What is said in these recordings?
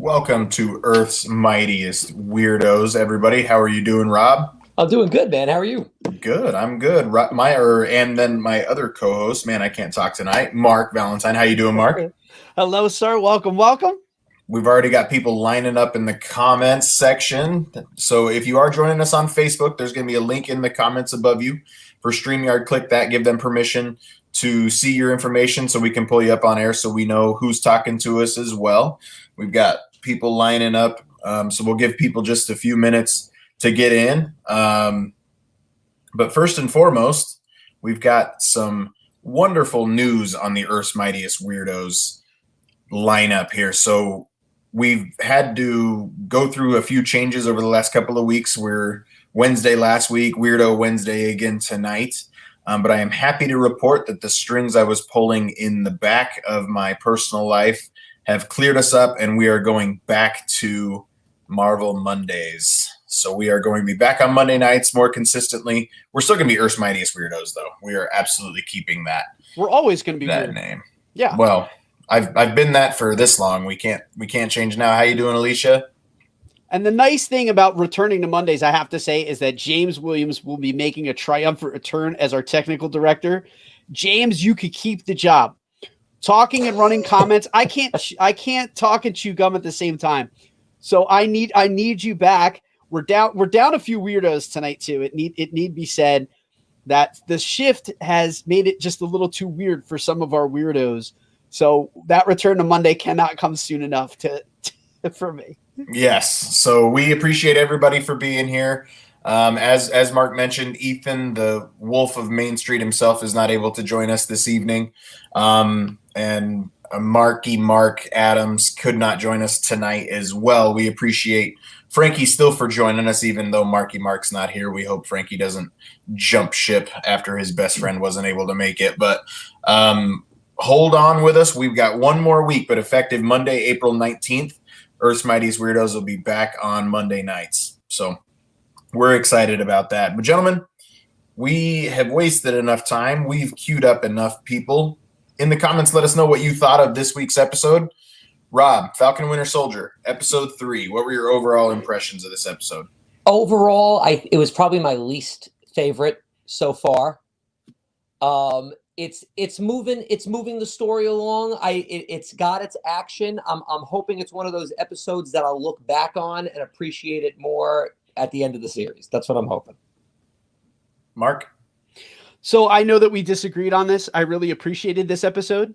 Welcome to Earth's Mightiest Weirdos, everybody. How are you doing, Rob? I'm doing good, man. How are you? Good, I'm good. And then my other co-host, man, I can't talk tonight, Marc Valentine. How you doing, Marc? Hello, sir. Welcome. We've already got people lining up in the comments section. So if you are joining us on Facebook, there's going to be a link in the comments above you for StreamYard. Click that, give them permission to see your information so we can pull you up on air so we know who's talking to us as well. We've got people lining up, so we'll give people just a few minutes to get in. But first and foremost, we've got some wonderful news on the Earth's Mightiest Weirdos lineup here. So we've had to go through a few changes over the last couple of weeks. We're Wednesday last week, Weirdo Wednesday again tonight. But I am happy to report that the strings I was pulling in the back of my personal life have cleared us up, and we are going back to Marvel Mondays. So we are going to be back on Monday nights more consistently. We're still going to be Earth's Mightiest Weirdos, though. We are absolutely keeping that. We're always going to be that weird. Name. Yeah. Well, I've been that for this long. We can't change now. How you doing, Alicia? And the nice thing about returning to Mondays, I have to say, is that James Williams will be making a triumphant return as our technical director. James, you could keep the job. Talking and running comments. I can't talk and chew gum at the same time. So I need you back. We're down a few weirdos tonight too. It need be said that the shift has made it just a little too weird for some of our weirdos. So that return to Monday cannot come soon enough for me. Yes. So we appreciate everybody for being here. As Marc mentioned, Ethan, the Wolf of Main Street himself, is not able to join us this evening. And Mark Adams could not join us tonight as well. We appreciate Frankie still for joining us, even though Mark's not here. We hope Frankie doesn't jump ship after his best friend wasn't able to make it. But hold on with us. We've got one more week, but effective Monday, April 19th, Earth's Mightiest Weirdos will be back on Monday nights. So we're excited about that. But gentlemen, we have wasted enough time. We've queued up enough people. In the comments, let us know what you thought of this week's episode. Rob, Falcon and Winter Soldier, episode 3. What were your overall impressions of this episode? Overall, it was probably my least favorite so far. It's moving the story along. It's got its action. I'm hoping it's one of those episodes that I'll look back on and appreciate it more at the end of the series. That's what I'm hoping. Marc? So I know that we disagreed on this. I really appreciated this episode.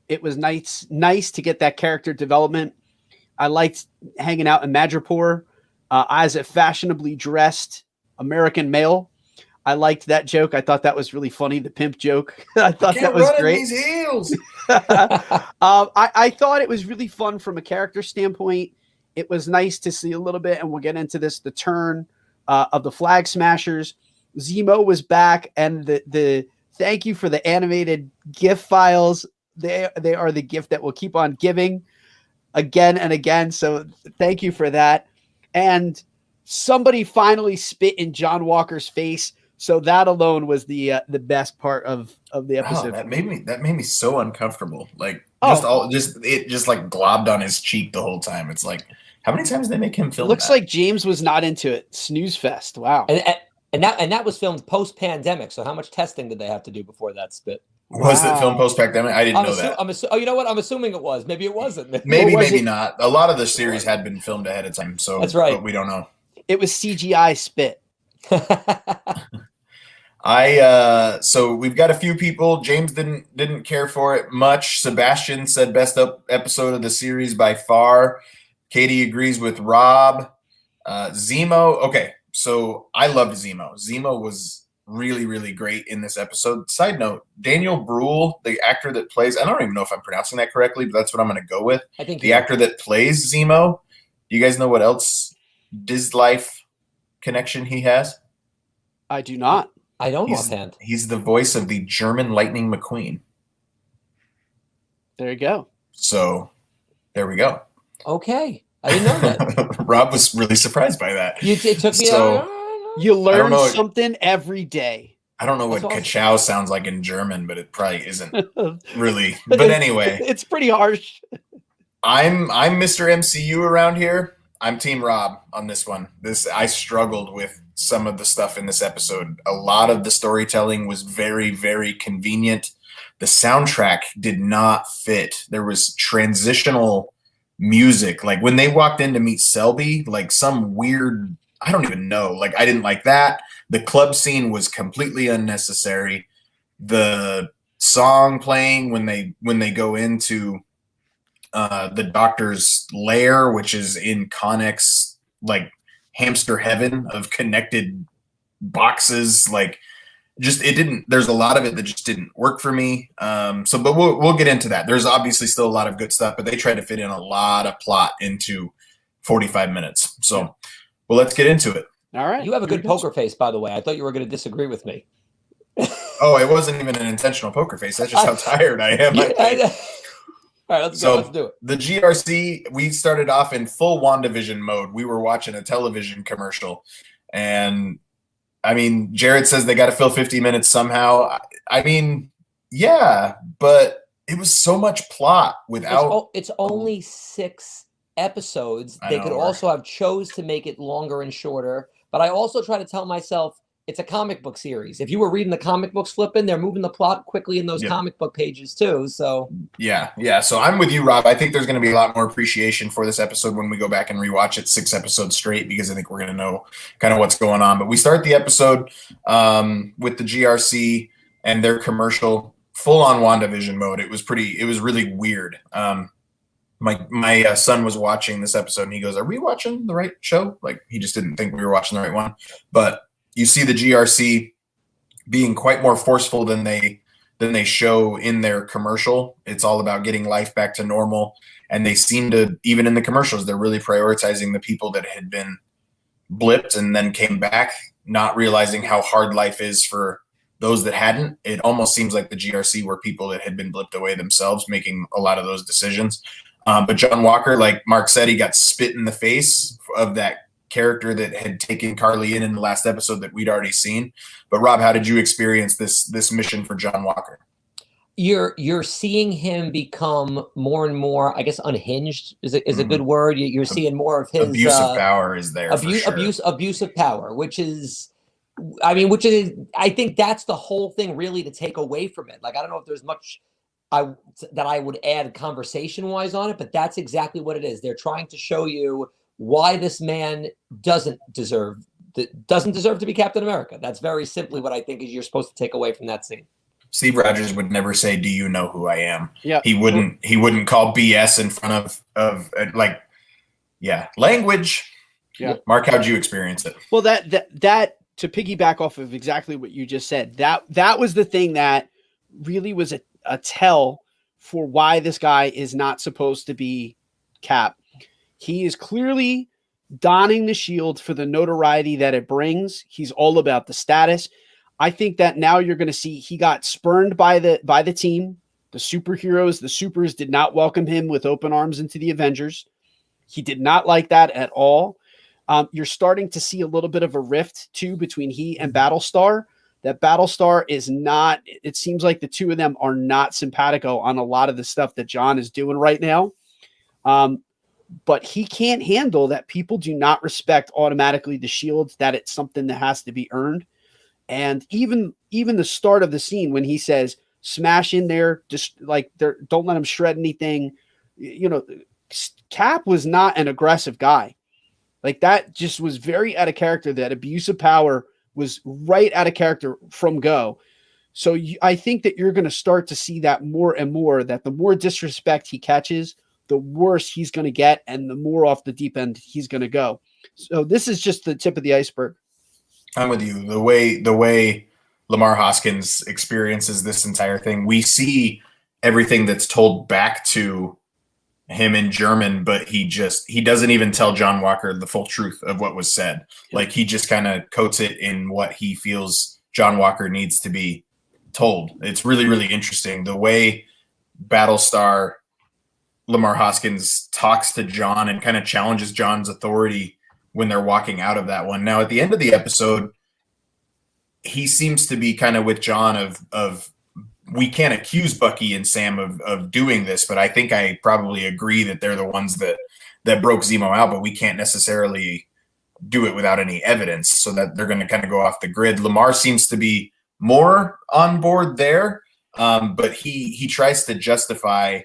It was nice to get that character development. I liked hanging out in Madripoor as a fashionably dressed American male. I liked that joke. I thought that was really funny. The pimp joke. I thought that was great. These heels. I thought it was really fun from a character standpoint. It was nice to see a little bit, and we'll get into this, the turn of the Flag Smashers. Zemo was back, and the thank you for the animated GIF files. They are the gift that will keep on giving again and again. So thank you for that. And somebody finally spit in John Walker's face. So that alone was the best part of the episode. Oh, that made me so uncomfortable. Like it just like globbed on his cheek the whole time. It's like, how many times did they make him film? Looks like James was not into it. Snooze fest. Wow. And that was filmed post-pandemic. So how much testing did they have to do before that spit? Was it filmed post-pandemic? I didn't know that. Oh, you know what? I'm assuming it was. Maybe it wasn't. Maybe not. A lot of the series had been filmed ahead of time. So that's right. But we don't know. It was CGI spit. So we've got a few people. James didn't care for it much. Sebastian said best episode of the series by far. Katie agrees with Rob. Zemo. Okay, so I loved Zemo. Zemo was really, really great in this episode. Side note, Daniel Bruhl, the actor that plays, I don't even know if I'm pronouncing that correctly, but that's what I'm going to go with. I think the actor that plays Zemo. Do you guys know what else Life connection he has? I do not. I don't offhand. He's the voice of the German Lightning McQueen. There you go. So there we go. Okay. I didn't know that. Rob was really surprised by that. It took me you learn something every day. I don't know what ka-chow sounds like in German, but it probably isn't really. But anyway. It's pretty harsh. I'm Mr. MCU around here. I'm Team Rob on this one. I struggled with some of the stuff in this episode. A lot of the storytelling was very, very convenient. The soundtrack did not fit. There was transitional music. Like when they walked in to meet Selby, like some weird, I don't even know. Like I didn't like that. The club scene was completely unnecessary. The song playing when they go into the doctor's lair, which is in Connex, like hamster heaven of connected boxes. Like, just it didn't. There's a lot of it that just didn't work for me. But we'll get into that. There's obviously still a lot of good stuff, but they tried to fit in a lot of plot into 45 minutes. So, well, let's get into it. All right. You have a good poker face, by the way. I thought you were going to disagree with me. Oh, it wasn't even an intentional poker face. That's just how tired I am. All right, let's go. Let's do it. The GRC, we started off in full WandaVision mode. We were watching a television commercial. And, I mean, Jared says they got to fill 50 minutes somehow. I mean, yeah, but it was so much plot without... It's only 6 episodes. I They know, could right. also have chose to make it longer and shorter. But I also try to tell myself, it's a comic book series. If you were reading the comic books flipping, they're moving the plot quickly in those Yep. comic book pages too. So Yeah. So I'm with you, Rob. I think there's going to be a lot more appreciation for this episode when we go back and rewatch it 6 episodes straight, because I think we're going to know kind of what's going on. But we start the episode with the GRC and their commercial, full on WandaVision mode. It was really weird. My son was watching this episode and he goes, "Are we watching the right show?" Like he just didn't think we were watching the right one. But you see the GRC being quite more forceful than they show in their commercial. It's all about getting life back to normal. And they seem to, even in the commercials, they're really prioritizing the people that had been blipped and then came back, not realizing how hard life is for those that hadn't. It almost seems like the GRC were people that had been blipped away themselves, making a lot of those decisions. But John Walker, like Marc said, he got spit in the face of that character that had taken Carly in the last episode that we'd already seen. But Rob, how did you experience this mission for John Walker? you're seeing him become more and more, I guess, unhinged is a good word. You're seeing more of his abuse of power is there. Abuse of power, which is, I think that's the whole thing really to take away from it. Like, I don't know if there's much that I would add conversation wise on it, but that's exactly what it is. They're trying to show you why this man doesn't deserve to be Captain America. That's very simply what I think is you're supposed to take away from that scene. Steve Rogers would never say, "Do you know who I am?" Yeah. He wouldn't call BS in front of language. Yeah. Marc, how'd you experience it? Well, that to piggyback off of exactly what you just said, that was the thing that really was a tell for why this guy is not supposed to be Cap. He is clearly donning the shield for the notoriety that it brings. He's all about the status. I think that now you're going to see he got spurned by the team. The superheroes, the supers did not welcome him with open arms into the Avengers. He did not like that at all. You're starting to see a little bit of a rift too between he and Battlestar. That Battlestar is not, it seems like the two of them are not simpatico on a lot of the stuff that John is doing right now. But he can't handle that people do not respect automatically the shields, that it's something that has to be earned. And even the start of the scene when he says, "Smash in there, just like don't let him shred anything." Cap was not an aggressive guy. Like, that just was very out of character. That abuse of power was right out of character from go. So I think that you're going to start to see that more and more, that the more disrespect he catches, the worse he's going to get, and the more off the deep end he's going to go. So this is just the tip of the iceberg. I'm with you. The way Lamar Hoskins experiences this entire thing, we see everything that's told back to him in German, but he doesn't even tell John Walker the full truth of what was said. Like, he just kind of coats it in what he feels John Walker needs to be told. It's really, really interesting. The way Battlestar Lamar Hoskins talks to John and kind of challenges John's authority when they're walking out of that one. Now, at the end of the episode, he seems to be kind of with John of we can't accuse Bucky and Sam of doing this, but I think I probably agree that they're the ones that broke Zemo out, but we can't necessarily do it without any evidence, so that they're going to kind of go off the grid. Lamar seems to be more on board there, but he tries to justify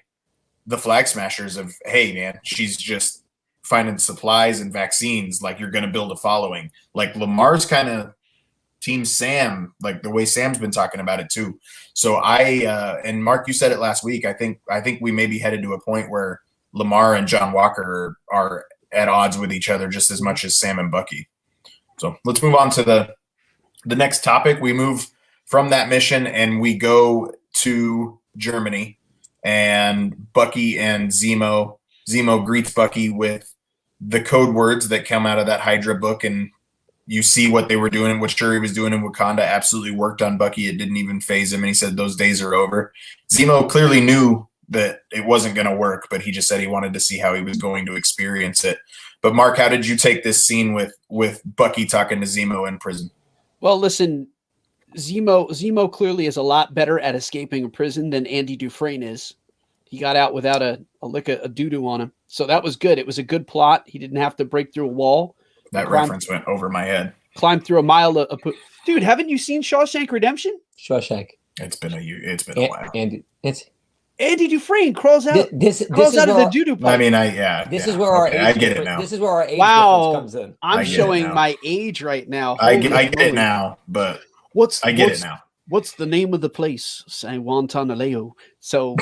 the Flag Smashers of, hey, man, she's just finding supplies and vaccines, like you're going to build a following. Like Lamar's kind of Team Sam, like the way Sam's been talking about it too. So and Mark, you said it last week. I think we may be headed to a point where Lamar and John Walker are at odds with each other just as much as Sam and Bucky. So let's move on to the next topic. We move from that mission and we go to Germany, and Bucky and Zemo greets Bucky with the code words that come out of that Hydra book, and you see what they were doing, what Shuri was doing in Wakanda absolutely worked on Bucky. It didn't even phase him, and he said those days are over. Zemo clearly knew that it wasn't going to work, but he just said he wanted to see how he was going to experience it. But Mark, how did you take this scene with Bucky talking to Zemo in prison? Well, listen, Zemo clearly is a lot better at escaping a prison than Andy Dufresne is. He got out without a lick of doo-doo on him. So that was good. It was a good plot. He didn't have to break through a wall. That reference went over my head. Climbed through a mile of dude, haven't you seen Shawshank Redemption? Shawshank. It's been a while. And it's Andy Dufresne crawls out. This crawls is out of where the doo-doo pipe. I mean, this is where our age I get it now. This is where our age difference comes in. I'm showing my age right now. I get it now, but I get it now. What's the name of the place? San Guantanamo. So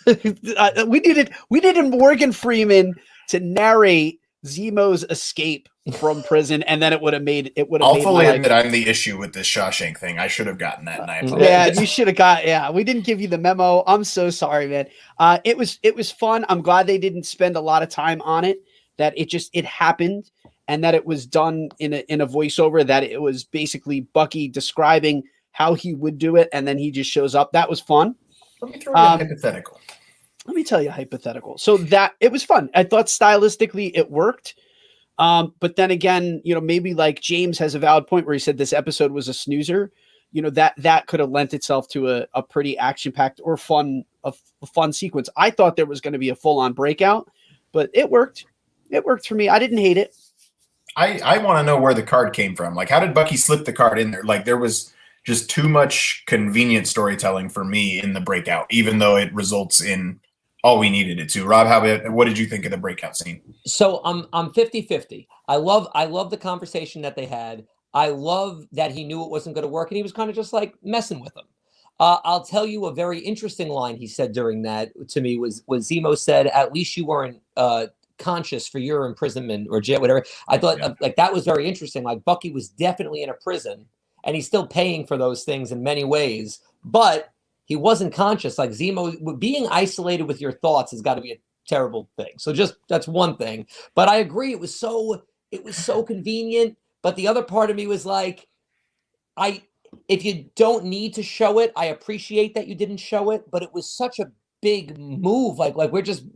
we needed Morgan Freeman to narrate Zemo's escape from prison, and then it would have made it. I'll fully admit I'm the issue with this Shawshank thing. I should have gotten that night. Yeah, you should have got. Yeah, we didn't give you the memo. I'm so sorry, man. It was fun. I'm glad they didn't spend a lot of time on it. That it happened, and that it was done in a voiceover. That it was basically Bucky describing how he would do it, and then he just shows up. That was fun. Let me throw you a hypothetical. Let me tell you a hypothetical. So that it was fun. I thought stylistically it worked. But then again, maybe like James has a valid point where he said this episode was a snoozer. That could have lent itself to a pretty action-packed or fun sequence. I thought there was going to be a full-on breakout, but it worked. It worked for me. I didn't hate it. I want to know where the card came from. Like, how did Bucky slip the card in there? Like, there was just too much convenient storytelling for me in the breakout, even though it results in all we needed it to. Rob, what did you think of the breakout scene? So I'm 50-50. I love the conversation that they had. I love that he knew it wasn't going to work, and he was kind of just like messing with them. I'll tell you a very interesting line he said during that to me was Zemo said, "At least you weren't conscious for your imprisonment or jail, whatever." I thought like that was very interesting. Like Bucky was definitely in a prison, and he's still paying for those things in many ways, but he wasn't conscious. Like Zemo, being isolated with your thoughts has got to be a terrible thing. So just that's one thing. But I agree, it was so convenient. But the other part of me was like, if you don't need to show it, I appreciate that you didn't show it. But it was such a big move. Like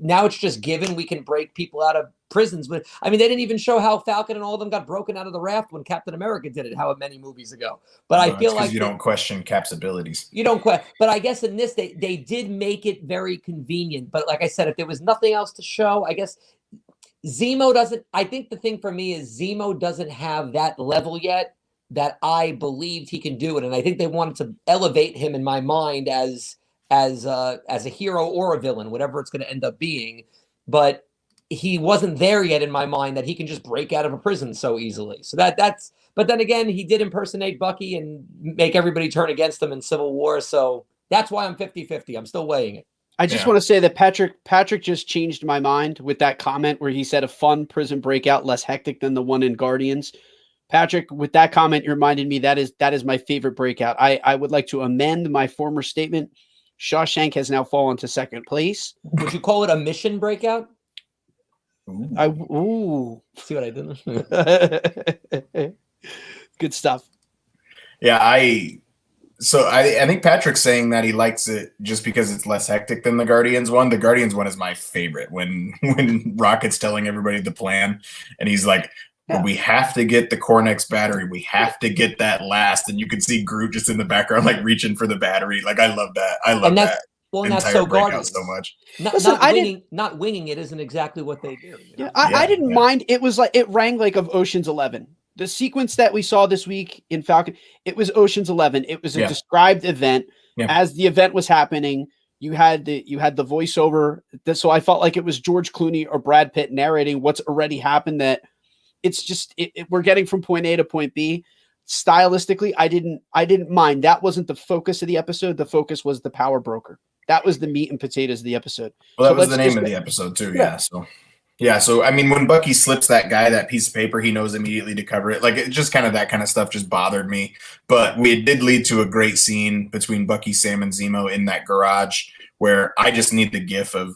now it's just given we can break people out of prisons. But I mean, they didn't even show how Falcon and all of them got broken out of the raft when Captain America did it, how many movies ago. But I feel like you don't question Cap's abilities. You don't question. But I guess in this, they did make it very convenient. But like I said, if there was nothing else to show, I guess Zemo doesn't. I think the thing for me is Zemo doesn't have that level yet that I believed he can do it, and I think they wanted to elevate him in my mind as a hero or a villain, whatever it's going to end up being. But he wasn't there yet in my mind that he can just break out of a prison so easily. So that's. But then again, he did impersonate Bucky and make everybody turn against him in Civil War. So that's why I'm 50-50. I'm still weighing it. I just want to say that Patrick just changed my mind with that comment where he said a fun prison breakout, less hectic than the one in Guardians. Patrick, with that comment, you reminded me that is my favorite breakout. I would like to amend my former statement. Shawshank has now fallen to second place. Would you call it a mission breakout? Ooh. See what I did? Good stuff. Yeah, I think Patrick's saying that he likes it just because it's less hectic than the Guardians one. The Guardians one is my favorite when Rocket's telling everybody the plan and he's like, but we have to get the Cornex battery. We have to get that last. And you can see Groot just in the background, like reaching for the battery. Like, I love that. I love that. Well, and entire that's so breakout Guardians. so much. Not winging it isn't exactly what they do. You know? I didn't mind. It was like, it rang like of Ocean's 11. The sequence that we saw this week in Falcon, it was Ocean's 11. It was a described event. As the event was happening, you had the voiceover. So I felt like it was George Clooney or Brad Pitt narrating what's already happened. That it's just we're getting from point A to point B. Stylistically, I didn't mind. That wasn't the focus of the episode. The focus was the power broker. That was the meat and potatoes of the episode. Well, that was the name of the episode too. Yeah. So I mean, when Bucky slips that guy that piece of paper, he knows immediately to cover it. Like, it just kind of, that kind of stuff just bothered me. But it did lead to a great scene between Bucky, Sam, and Zemo in that garage, where I just need the gif of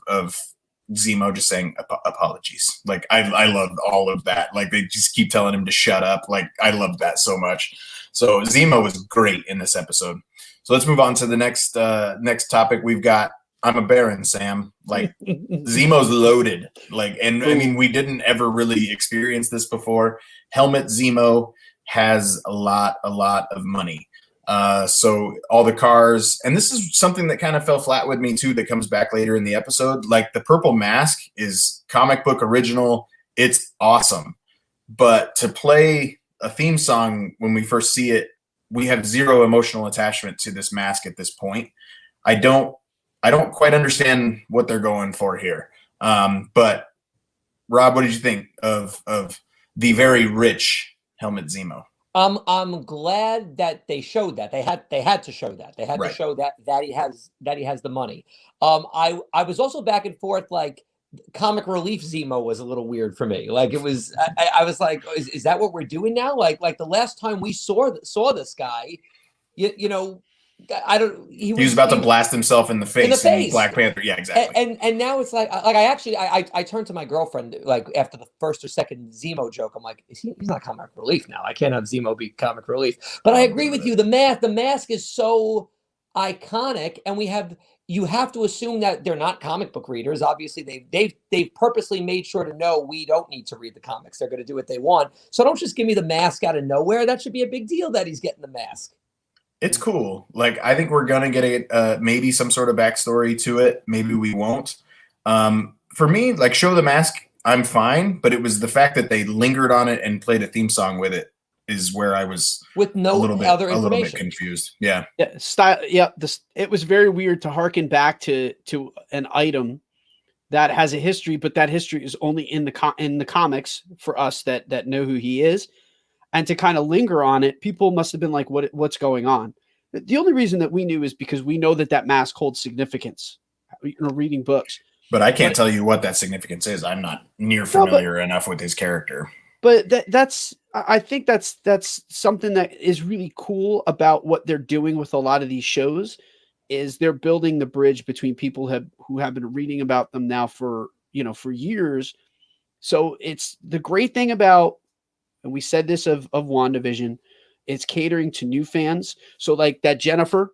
Zemo just saying apologies. Like, I loved all of that. Like, they just keep telling him to shut up. Like, I loved that so much. So Zemo was great in this episode. So let's move on to the next topic. We've got, I'm a Baron, Sam. Like, Zemo's loaded. Like, and I mean, we didn't ever really experience this before. Helmet Zemo has a lot of money. So all the cars, and this is something that kind of fell flat with me too, that comes back later in the episode. Like, the purple mask is comic book original. It's awesome. But to play a theme song when we first see it, we have zero emotional attachment to this mask at this point. I don't quite understand what they're going for here. But Rob, what did you think of the very rich Helmet Zemo? I'm glad that they showed that. They had to show that. They had to show that he has the money. I was also back and forth, like, comic relief Zemo was a little weird for me. Like, it was, I was like, is that what we're doing now? Like the last time we saw this guy, you know, I don't. He was about to blast himself in the face. In Black Panther. Yeah, exactly. And now it's like I turned to my girlfriend, like, after the first or second Zemo joke. I'm like, he's not comic relief now. I can't have Zemo be comic relief. But I agree with you. The mask is so iconic, and you have to assume that they're not comic book readers. Obviously, they've purposely made sure to know we don't need to read the comics. They're going to do what they want. So don't just give me the mask out of nowhere. That should be a big deal that he's getting the mask. It's cool. Like, I think we're gonna get maybe some sort of backstory to it. Maybe we won't. For me, like, show the mask, I'm fine. But it was the fact that they lingered on it and played a theme song with it is where I was with no other information. A little bit confused. Yeah. Style. Yeah. It was very weird to harken back to an item that has a history, but that history is only in the comics for us that know who he is. And to kind of linger on it, people must have been like, what's going on? The only reason that we knew is because we know that mask holds significance, reading books. But I can't tell you what that significance is. I'm not near familiar enough with his character. But I think that's something that is really cool about what they're doing with a lot of these shows, is they're building the bridge between people who have been reading about them now for years. So it's the great thing about, and we said this of WandaVision, it's catering to new fans. So like that Jennifer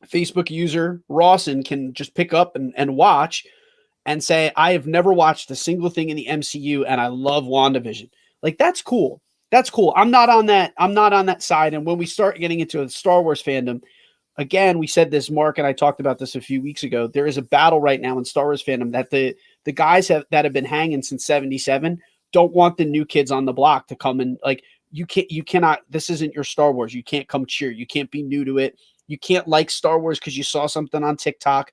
Facebook user Rawson can just pick up and watch and say, I have never watched a single thing in the MCU and I love WandaVision. Like, that's cool. That's cool. I'm not on that side. And when we start getting into the Star Wars fandom, again, we said this, Mark and I talked about this a few weeks ago. There is a battle right now in Star Wars fandom that the guys that have been hanging since 77 don't want the new kids on the block to come and, like, you cannot, this isn't your Star Wars. You can't come cheer. You can't be new to it. You can't like Star Wars because you saw something on TikTok.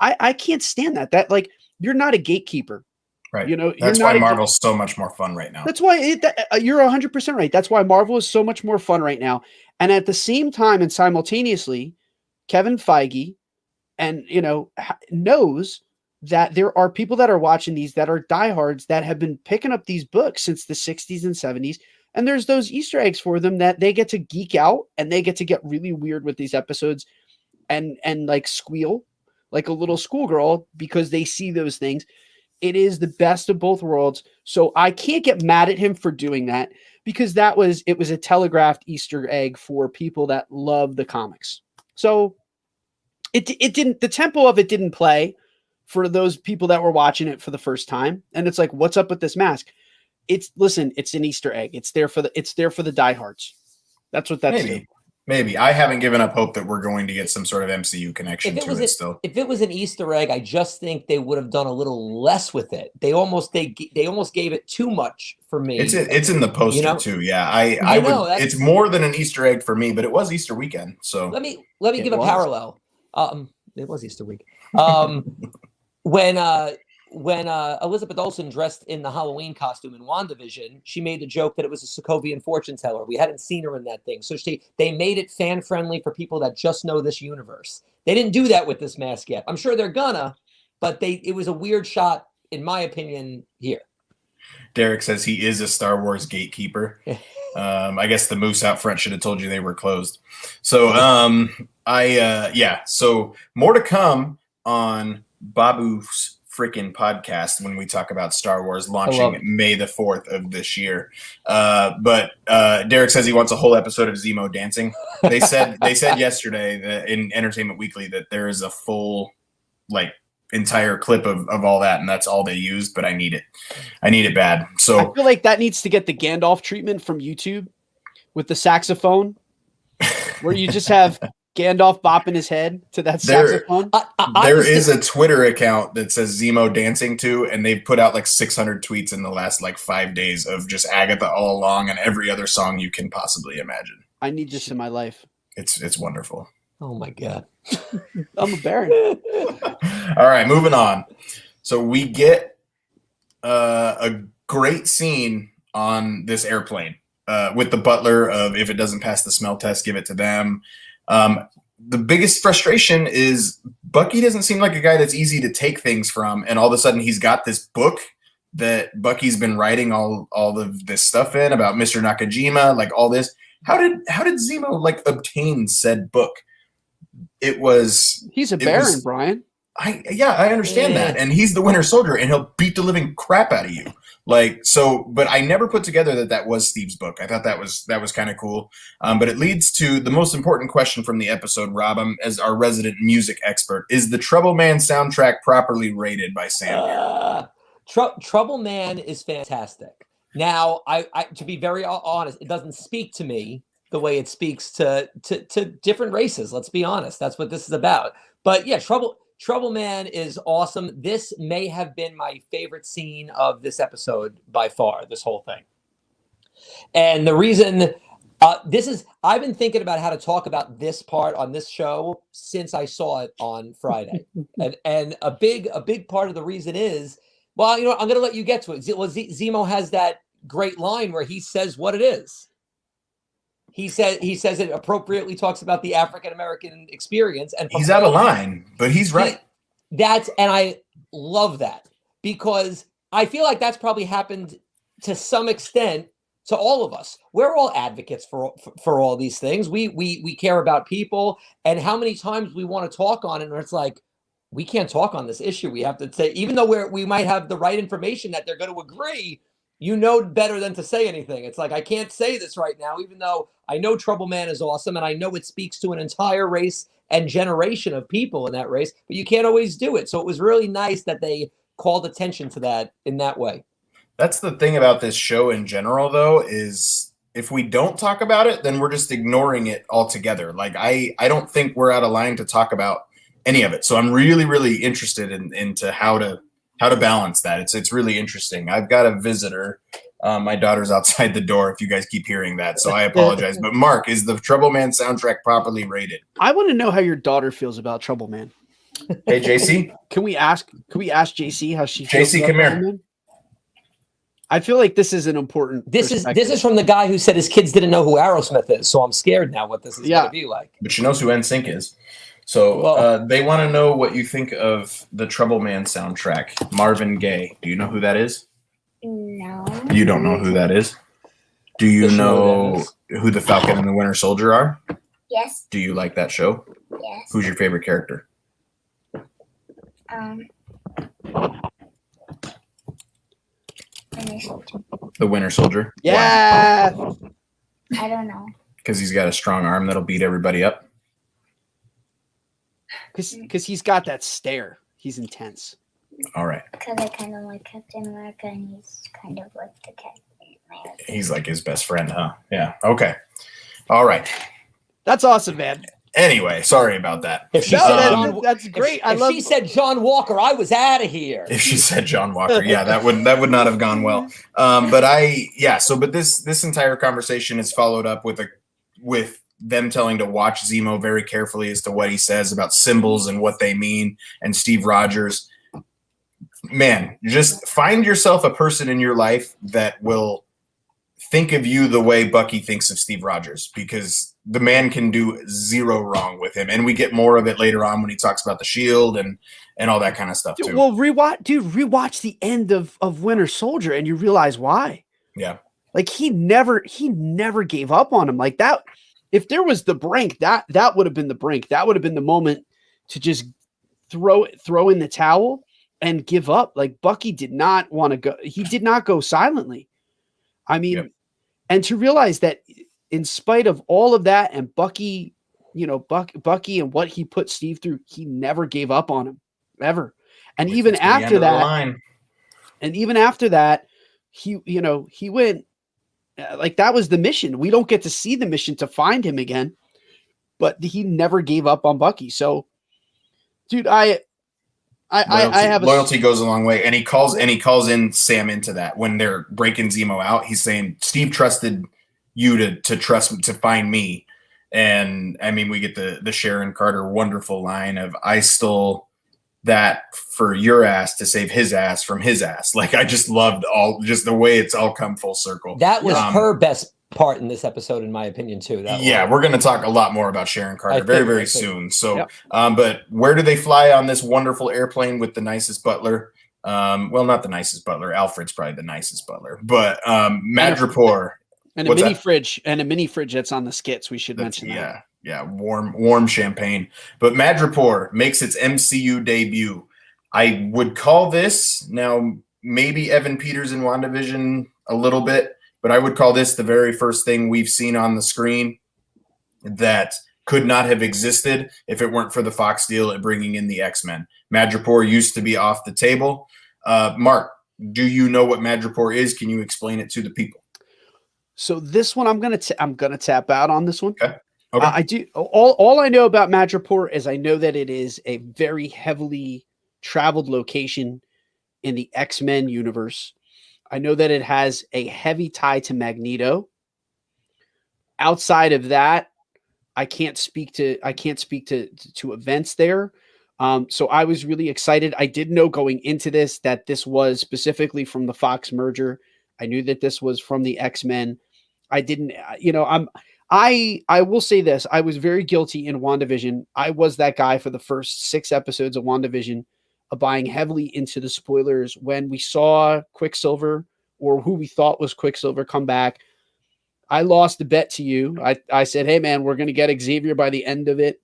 I can't stand that. That, like, you're not a gatekeeper. Right. That's why Marvel's so much more fun right now. That's why you're 100% right. That's why Marvel is so much more fun right now. And at the same time and simultaneously, Kevin Feige knows that there are people that are watching these that are diehards that have been picking up these books since the 60s and 70s. And there's those Easter eggs for them that they get to geek out and they get to get really weird with these episodes and like squeal like a little schoolgirl because they see those things. It is the best of both worlds. So I can't get mad at him for doing that, because it was a telegraphed Easter egg for people that love the comics. So it didn't, the tempo of it didn't play for those people that were watching it for the first time. And it's like, what's up with this mask? it's an Easter egg. It's there for the diehards. That's what that's. Maybe I haven't given up hope that we're going to get some sort of MCU connection to it still. If it was an Easter egg, I just think they would have done a little less with it. They almost gave it too much for me. It's in the poster too. Yeah, I would. It's more than an Easter egg for me, but it was Easter weekend. So let me give a parallel. It was Easter week. When Elizabeth Olsen dressed in the Halloween costume in WandaVision, she made the joke that it was a Sokovian fortune teller. We hadn't seen her in that thing. So they made it fan friendly for people that just know this universe. They didn't do that with this mask yet. I'm sure they're gonna, but it was a weird shot, in my opinion, here. Derek says he is a Star Wars gatekeeper. I guess the moose out front should have told you they were closed. So so more to come on Babu's freaking podcast when we talk about Star Wars launching May the 4th of this year. But Derek says he wants a whole episode of Zemo dancing. They said yesterday that in Entertainment Weekly that there is a full entire clip of all that, and that's all they used, but I need it bad. So I feel like that needs to get the Gandalf treatment from YouTube with the saxophone where you just have Gandalf bopping his head to that saxophone. There is a Twitter account that says Zemo dancing too, and they've put out 600 tweets in the last 5 days of just Agatha all along and every other song you can possibly imagine. I need this in my life. It's wonderful. Oh my God. I'm a Baron. All right, moving on. So we get a great scene on this airplane with the butler of, if it doesn't pass the smell test, give it to them. The biggest frustration is Bucky doesn't seem like a guy that's easy to take things from, and all of a sudden he's got this book that Bucky's been writing all of this stuff in about Mr. Nakajima, all this. How did Zemo obtain said book? He's a Baron, Brian. I understand that, and he's the Winter Soldier, and he'll beat the living crap out of you. But I never put together that was Steve's book. I thought that was kind of cool. But it leads to the most important question from the episode, Rob, as our resident music expert. Is the Trouble Man soundtrack properly rated by Sam? Trouble Man is fantastic. Now, I to be very honest, it doesn't speak to me the way it speaks to different races. Let's be honest. That's what this is about. But yeah, Trouble Man is awesome. This may have been my favorite scene of this episode by far, this whole thing. And the reason I've been thinking about how to talk about this part on this show since I saw it on Friday. and a big part of the reason is, I'm going to let you get to it. Zemo has that great line where he says what it is. He says it appropriately, talks about the African-American experience. And he's out of line, but he's right. And I love that, because I feel like that's probably happened to some extent to all of us. We're all advocates for all these things. We care about people, and how many times we want to talk on it, and it's we can't talk on this issue. We have to say, even though we might have the right information that they're going to agree, better than to say anything. It's I can't say this right now, even though I know Trouble Man is awesome, and I know it speaks to an entire race and generation of people in that race, but you can't always do it. So it was really nice that they called attention to that in that way. That's the thing about this show in general, though, is if we don't talk about it, then we're just ignoring it altogether. I don't think we're out of line to talk about any of it. So I'm really, really interested into how to balance that. It's really interesting. I've got a visitor. My daughter's outside the door if you guys keep hearing that, so I apologize. But Mark, is the Trouble Man soundtrack properly rated? I want to know how your daughter feels about Trouble Man. Hey, JC? Can we ask JC how she feels? JC, come here. Man? I feel like this is an important This is from the guy who said his kids didn't know who Aerosmith is, so I'm scared now what this is going to be like. But she knows who NSYNC is. So they want to know what you think of the Trouble Man soundtrack. Marvin Gaye. Do you know who that is? No. You don't know who that is? Do you know who the Falcon and the Winter Soldier are? Yes. Do you like that show? Yes. Who's your favorite character? The Winter Soldier? Yeah. Wow. I don't know. Because he's got a strong arm that'll beat everybody up? Because he's got that stare. He's intense. All right. Because I kind of like Captain America, and he's kind of like the Captain America. He's like his best friend, huh? Yeah. Okay. All right. That's awesome, man. Anyway, sorry about that. If she No, said that- John, that's great. If she said John Walker, I was out of here. If she said John Walker, yeah, that would not have gone well. But this entire conversation is followed up with them telling to watch Zemo very carefully as to what he says about symbols and what they mean, and Steve Rogers. Man, just find yourself a person in your life that will think of you the way Bucky thinks of Steve Rogers, because the man can do zero wrong with him. And we get more of it later on when he talks about the shield and all that kind of stuff too. Well, rewatch the end of Winter Soldier and you realize why. Yeah. Like he never gave up on him like that. If there was the brink, that would have been the brink. That would have been the moment to just throw in the towel and give up. Like Bucky did not want to go. He did not go silently. I mean, Yep. And to realize that in spite of all of that and Bucky, Bucky and what he put Steve through, he never gave up on him ever. And even after that, he went like that was the mission. We don't get to see the mission to find him again, but he never gave up on Bucky. So, dude, I have loyalty goes a long way, and he calls in Sam into that when they're breaking Zemo out. He's saying Steve trusted you to trust to find me, and I mean we get the Sharon Carter wonderful line of I stole that for your ass to save his ass from his ass. Like I just loved just the way it's all come full circle. That was her best part in this episode, in my opinion, too. We're going to talk a lot more about Sharon Carter very soon. So, Yep. But where do they fly on this wonderful airplane with the nicest butler? Well, not the nicest butler. Alfred's probably the nicest butler, but Madripoor and a mini fridge that's on the skits. We should mention that. Yeah, warm champagne. But Madripoor makes its MCU debut. I would call this now maybe Evan Peters in WandaVision a little bit, but I would call this the very first thing we've seen on the screen that could not have existed if it weren't for the Fox deal at bringing in the X-Men. Madripoor used to be off the table. Mark, do you know what Madripoor is? Can you explain it to the people? So this one, I'm gonna tap out on this one. Okay. I do. All I know about Madripoor is I know that it is a very heavily traveled location in the X-Men universe. I know that it has a heavy tie to Magneto. Outside of that, I can't speak to events there. So I was really excited. I did know going into this that this was specifically from the Fox merger. I knew that this was from the X-Men. I didn't, I will say this. I was very guilty in WandaVision. I was that guy for the first 6 episodes of WandaVision, buying heavily into the spoilers when we saw Quicksilver, or who we thought was Quicksilver, come back. I lost the bet to you. I said, hey man, we're going to get Xavier by the end of it.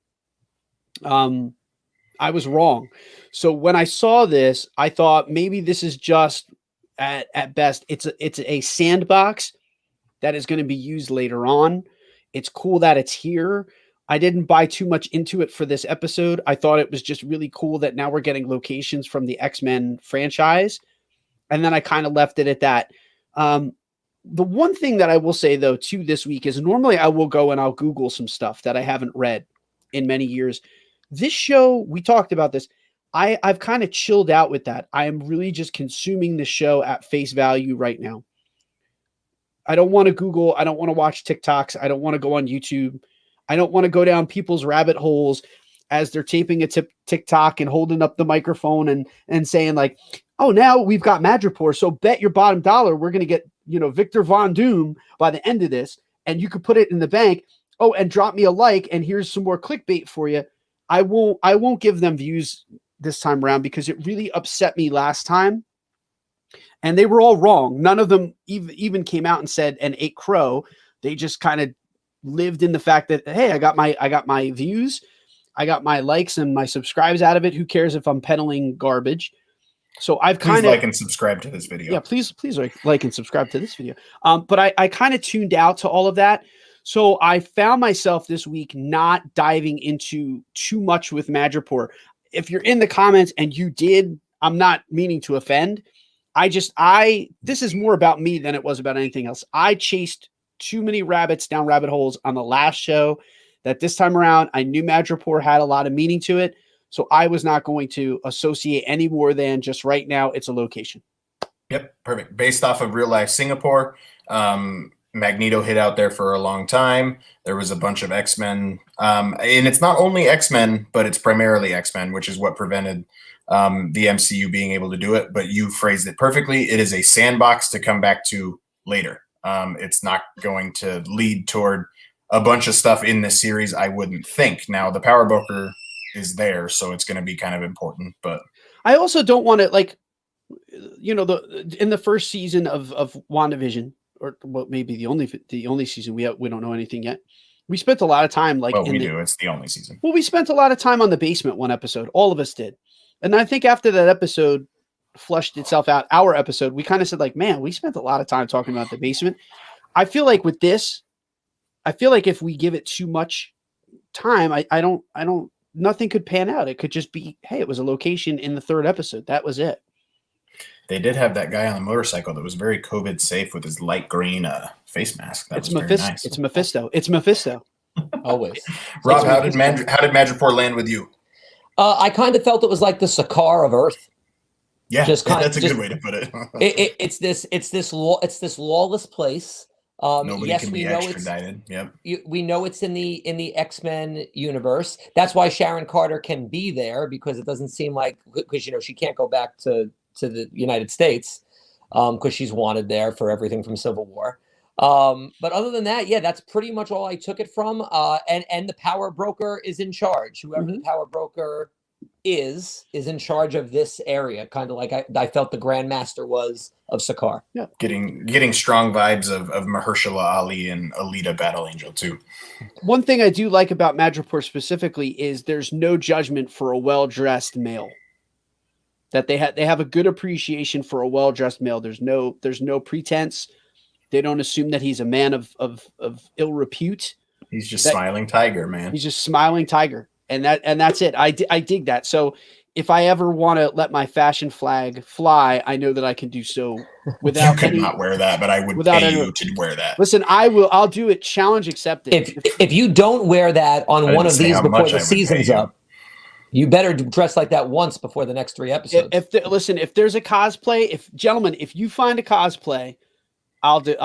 I was wrong. So when I saw this, I thought maybe this is just at best, it's a sandbox that is going to be used later on. It's cool that it's here. I didn't buy too much into it for this episode. I thought it was just really cool that now we're getting locations from the X-Men franchise. And then I kind of left it at that. The one thing that I will say though, too, this week is normally I will go and I'll Google some stuff that I haven't read in many years. This show, we talked about this. I've kind of chilled out with that. I am really just consuming the show at face value right now. I don't want to Google. I don't want to watch TikToks. I don't want to go on YouTube. I don't want to go down people's rabbit holes as they're taping a TikTok and holding up the microphone and saying like, oh, now we've got Madripoor. So bet your bottom dollar we're going to get, Victor Von Doom by the end of this. And you could put it in the bank. Oh, and drop me a like. And here's some more clickbait for you. I won't give them views this time around because it really upset me last time. And they were all wrong. None of them even came out and said and ate crow. They just kind of lived in the fact that, hey, I got my views, I got my likes and my subscribes out of it. Who cares if I'm peddling garbage? So I've kind of like and subscribe to this video. Yeah, please like and subscribe to this video. But I kind of tuned out to all of that. So I found myself this week not diving into too much with Madripoor. If you're in the comments and you did, I'm not meaning to offend. This is more about me than it was about anything else. I chased too many rabbits down rabbit holes on the last show that this time around I knew Madripoor had a lot of meaning to it. So I was not going to associate any more than just right now it's a location. Yep, perfect. Based off of real life Singapore. Magneto hid out there for a long time. There was a bunch of X-Men. And it's not only X-Men, but it's primarily X-Men, which is what prevented the MCU being able to do it. But you phrased it perfectly. It is a sandbox to come back to later. It's not going to lead toward a bunch of stuff in this series, I wouldn't think. Now, the Power Broker is there, so it's going to be kind of important. But I also don't want to, like, you know, in the first season of WandaVision, or what maybe the only season we don't know anything yet. We spent a lot of time It's the only season. Well, we spent a lot of time on the basement one episode. All of us did. And I think after that episode flushed itself out, our episode, we kind of said like, man, we spent a lot of time talking about the basement. I feel like with this, if we give it too much time, nothing could pan out. It could just be, hey, it was a location in the third episode. That was it. They did have that guy on the motorcycle that was very COVID safe with his light green face mask. That was very nice. It's Mephisto. It's Mephisto. Always. Rob, how did Madripoor land with you? I kind of felt it was like the Sakaar of Earth. Yeah, that's a good way to put it. It's this lawless place. Nobody can be extradited. Yep. We know it's in the X-Men universe. That's why Sharon Carter can be there, because it doesn't seem like, because she can't go back to the United States because she's wanted there for everything from Civil War. But other than that, yeah, that's pretty much all I took it from. And the Power Broker is in charge. Whoever the Power Broker is in charge of this area, kind of like I felt the Grandmaster was of Sakaar. Yeah, getting strong vibes of Mahershala Ali and Alita Battle Angel too. One thing I do like about Madripoor specifically is there's no judgment for a well-dressed male. That they have a good appreciation for a well-dressed male. There's no pretense. They don't assume that he's a man of ill repute. He's just smiling tiger, man. He's just smiling tiger, and that's it. I dig that. So if I ever want to let my fashion flag fly, I know that I can do so without. You could not wear that, but I would pay you to wear that. Listen, I will. I'll do it. Challenge accepted. If you don't wear that on one of these before the season's up, you better dress like that once before the next 3 episodes. If there's a cosplay, if you find a cosplay, I'll do it.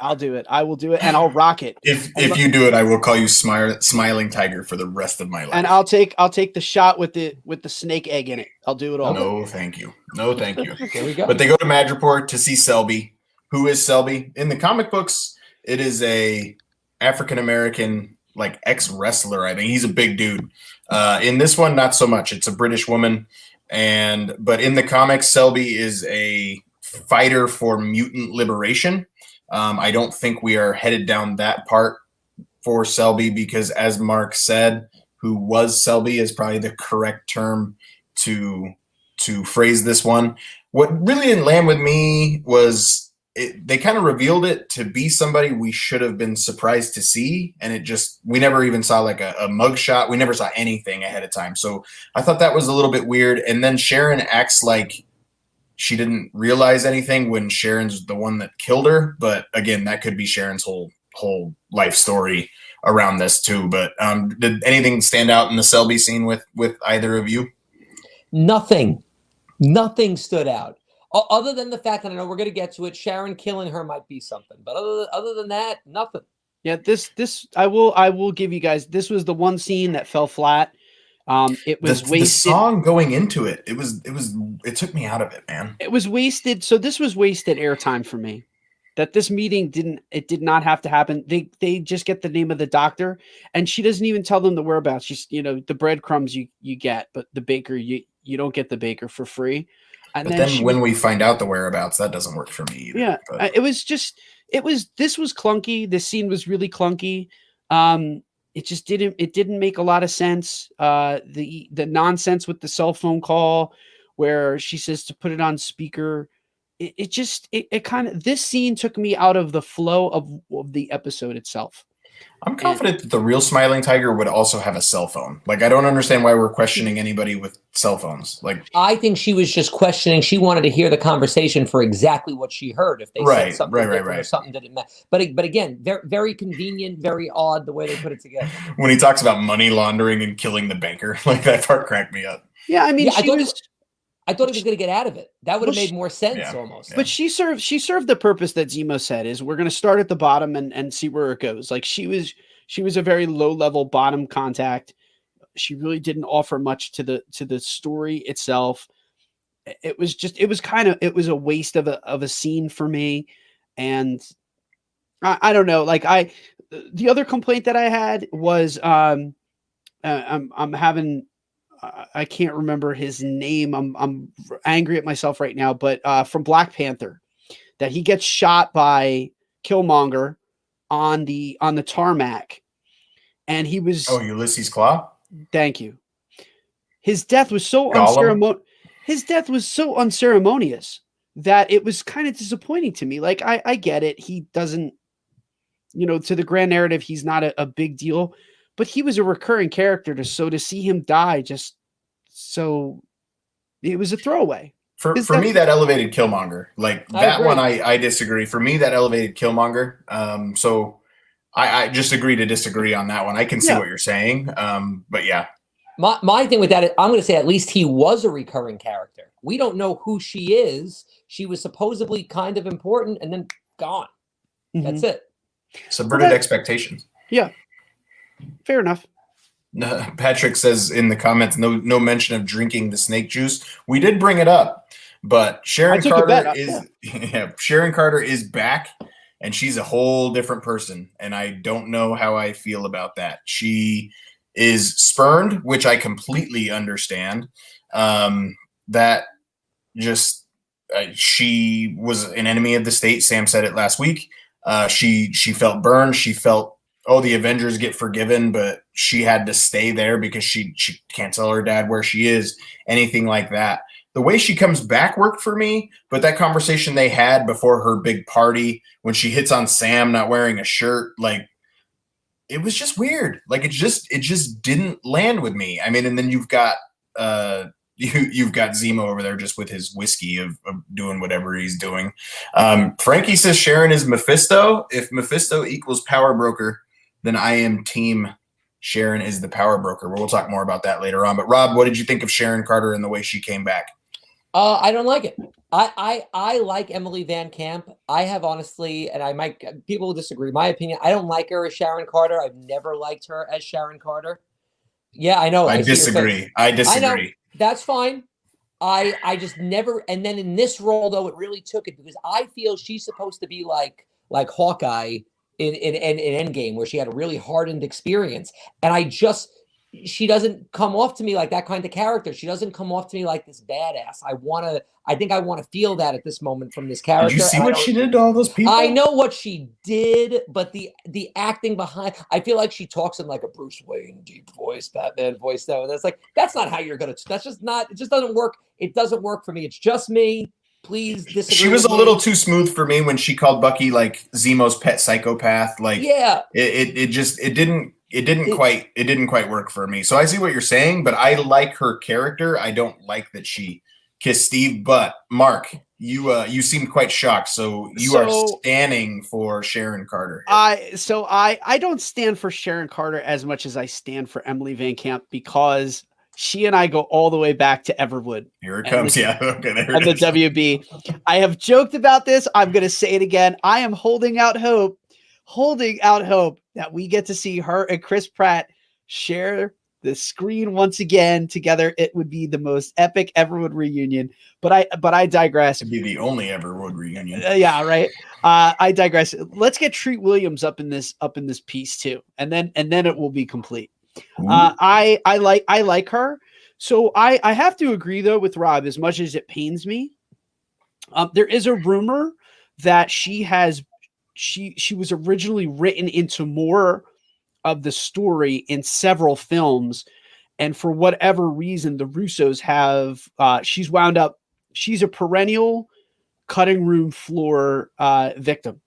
I'll do it. I will do it, and I'll rock it. If you do it, I will call you smiling tiger for the rest of my life. And I'll take the shot with the snake egg in it. I'll do it all. No, thank you. No, thank you. There we go. But they go to Madripoor to see Selby. Who is Selby? In the comic books, it is a African American, like, ex-wrestler. I think he's a big dude. In this one, not so much. It's a British woman, but in the comics, Selby is a fighter for mutant liberation. I don't think we are headed down that part for Selby, because, as Marc said, who was Selby is probably the correct term to phrase this one. What really didn't land with me was they kind of revealed it to be somebody we should have been surprised to see, and we never even saw like a mugshot. We never saw anything ahead of time, so I thought that was a little bit weird. And then Sharon acts like she didn't realize anything when Sharon's the one that killed her. But again, that could be Sharon's whole life story around this too. But did anything stand out in the Selby scene with either of you? Nothing stood out. Other than the fact that I know we're going to get to it, Sharon killing her might be something, but other than that, nothing. Yeah, this I will give you guys. This was the one scene that fell flat. It was wasted. The song going into it, it took me out of it, man. It was wasted. So this was wasted airtime for me. That this meeting did not have to happen. They just get the name of the doctor, and she doesn't even tell them the whereabouts. She's, the breadcrumbs you get, but the baker you don't get the baker for free. And but then when we find out the whereabouts, that doesn't work for me either. Yeah, this was clunky. This scene was really clunky. It didn't make a lot of sense. The nonsense with the cell phone call where she says to put it on speaker. This scene took me out of the flow of the episode itself. I'm confident that the real Smiling Tiger would also have a cell phone. Like, I don't understand why we're questioning anybody with cell phones. Like, I think she was just questioning. She wanted to hear the conversation for exactly what she heard. If they said something different or something didn't matter. But again, very, very convenient, very odd the way they put it together. When he talks about money laundering and killing the banker, like that part cracked me up. Yeah, I mean, I thought he was going to get out of it. That would have made more sense almost. But she served the purpose that Zemo said, is we're going to start at the bottom and see where it goes. Like, she was a very low level bottom contact. She really didn't offer much to the story itself. It was a waste of a scene for me. And I don't know. Like, the other complaint that I had was I'm having, I can't remember his name. I'm angry at myself right now, but from Black Panther, that he gets shot by Killmonger on the tarmac, and he was Ulysses Claw. Thank you. His death was so unceremonious that it was kind of disappointing to me. Like, I get it. He doesn't, to the grand narrative, he's not a big deal, but he was a recurring character. To see him die, it was a throwaway. For me, that elevated Killmonger. Like, that one, I disagree. For me, that elevated Killmonger. So I just agree to disagree on that one. I can see what you're saying. But yeah. My thing with that, I'm going to say at least he was a recurring character. We don't know who she is. She was supposedly kind of important and then gone. Mm-hmm. That's it. Subverted expectations. Yeah. Fair enough. Patrick says in the comments, no mention of drinking the snake juice. We did bring it up, but Sharon Carter is back, and she's a whole different person, and I don't know how I feel about that. She is spurned, which I completely understand. She was an enemy of the state. Sam said it last week. She felt burned. She felt, the Avengers get forgiven, but she had to stay there because she can't tell her dad where she is, anything like that. The way she comes back worked for me, but that conversation they had before her big party when she hits on Sam not wearing a shirt, like, it was just weird. Like, it just didn't land with me. I mean, and then you've got you've got Zemo over there just with his whiskey of doing whatever he's doing. Frankie says Sharon is Mephisto. If Mephisto equals power broker, then I am team Sharon is the power broker. We'll talk more about that later on. But Rob, what did you think of Sharon Carter and the way she came back? I don't like it. I like Emily Van Camp. I have honestly, and people will disagree. My opinion, I don't like her as Sharon Carter. I've never liked her as Sharon Carter. Yeah, I know. I disagree. I know. That's fine. I just never. And then in this role, though, it really took it because I feel she's supposed to be like Hawkeye in Endgame, where she had a really hardened experience, and she doesn't come off to me like that kind of character. She doesn't come off to me like this badass. I think I want to feel that at this moment from this character. Did you see what she did to all those people? I know what she did, but the acting behind, I feel like she talks in like a Bruce Wayne deep voice, Batman voice though. And that's like, that's not how you're going to, that's just not, it just doesn't work. It doesn't work for me. It's just me. Please disagree. She was a little too smooth for me when she called Bucky like Zemo's pet psychopath. Like, yeah, it didn't quite work for me. So I see what you're saying, but I like her character. I don't like that she kissed Steve. But Mark, you seemed quite shocked. So you are standing for Sharon Carter. I don't stand for Sharon Carter as much as I stand for Emily Van Camp, because she and I go all the way back to Everwood. Here it comes. Okay, there and the WB. I have joked about this. I'm going to say it again. I am holding out hope that we get to see her and Chris Pratt share the screen once again together. It would be the most epic Everwood reunion. But I digress. It'd be the only Everwood reunion. Yeah, right. I digress. Let's get Treat Williams up in this piece too, and then it will be complete. I like her. So I have to agree though with Rob, as much as it pains me. There is a rumor that she was originally written into more of the story in several films, and for whatever reason, the Russos have she's wound up. She's a perennial cutting room floor victim.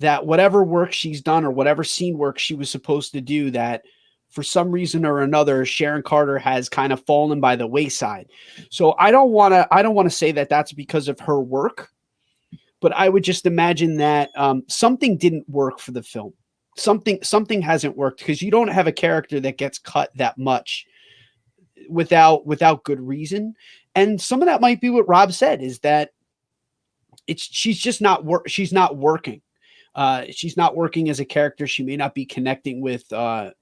that whatever work she's done or whatever scene work she was supposed to do, that for some reason or another, Sharon Carter has kind of fallen by the wayside. So I don't want to say that that's because of her work, but I would just imagine that something didn't work for the film. Something hasn't worked, because you don't have a character that gets cut that much without good reason. And some of that might be what Rob said, is that she's not working. She's not working as a character. She may not be connecting with the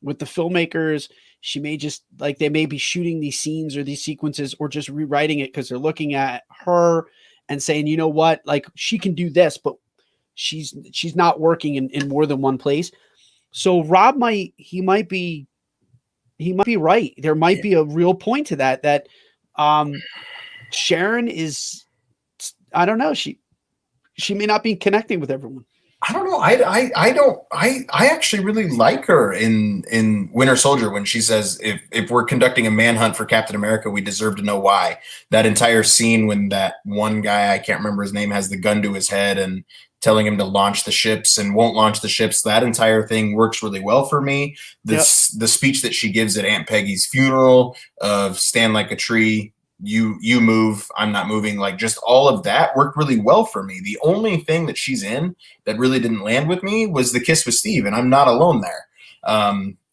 filmmakers. She may just, like, they may be shooting these scenes or these sequences or just rewriting it because they're looking at her and saying, you know what, like, she can do this, but she's not working in more than one place. So Rob might be right. There might be a real point to that Sharon is, I don't know, she may not be connecting with everyone. I don't know. I actually really like her in Winter Soldier when she says, if we're conducting a manhunt for Captain America, we deserve to know why. That entire scene when that one guy, I can't remember his name, has the gun to his head and telling him to launch the ships and won't launch the ships. That entire thing works really well for me. The speech that she gives at Aunt Peggy's funeral of stand like a tree, you move, I'm not moving, like, just all of that worked really well for me. The only thing that she's in that really didn't land with me was the kiss with Steve, and I'm not alone there.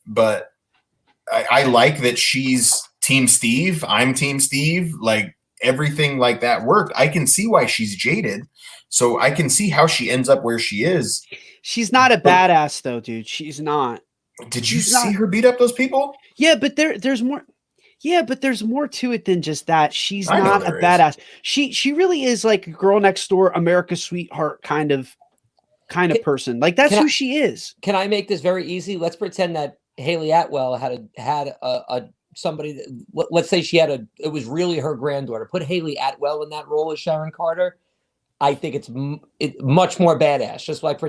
But I like that she's Team Steve. I'm Team Steve. Like, everything like that worked. I can see why she's jaded. So I can see how she ends up where she is. She's not a badass though, dude. She's not. Did you see her beat up those people? Yeah, but there's more. Yeah, but there's more to it than just that. She's not a badass. She really is like a girl next door, America's sweetheart kind of person. Like, that's who she is. Can I make this very easy? Let's pretend that Haley Atwell had a somebody that, let's say she had it was really her granddaughter. Put Haley Atwell in that role as Sharon Carter. I think it's much more badass. Just like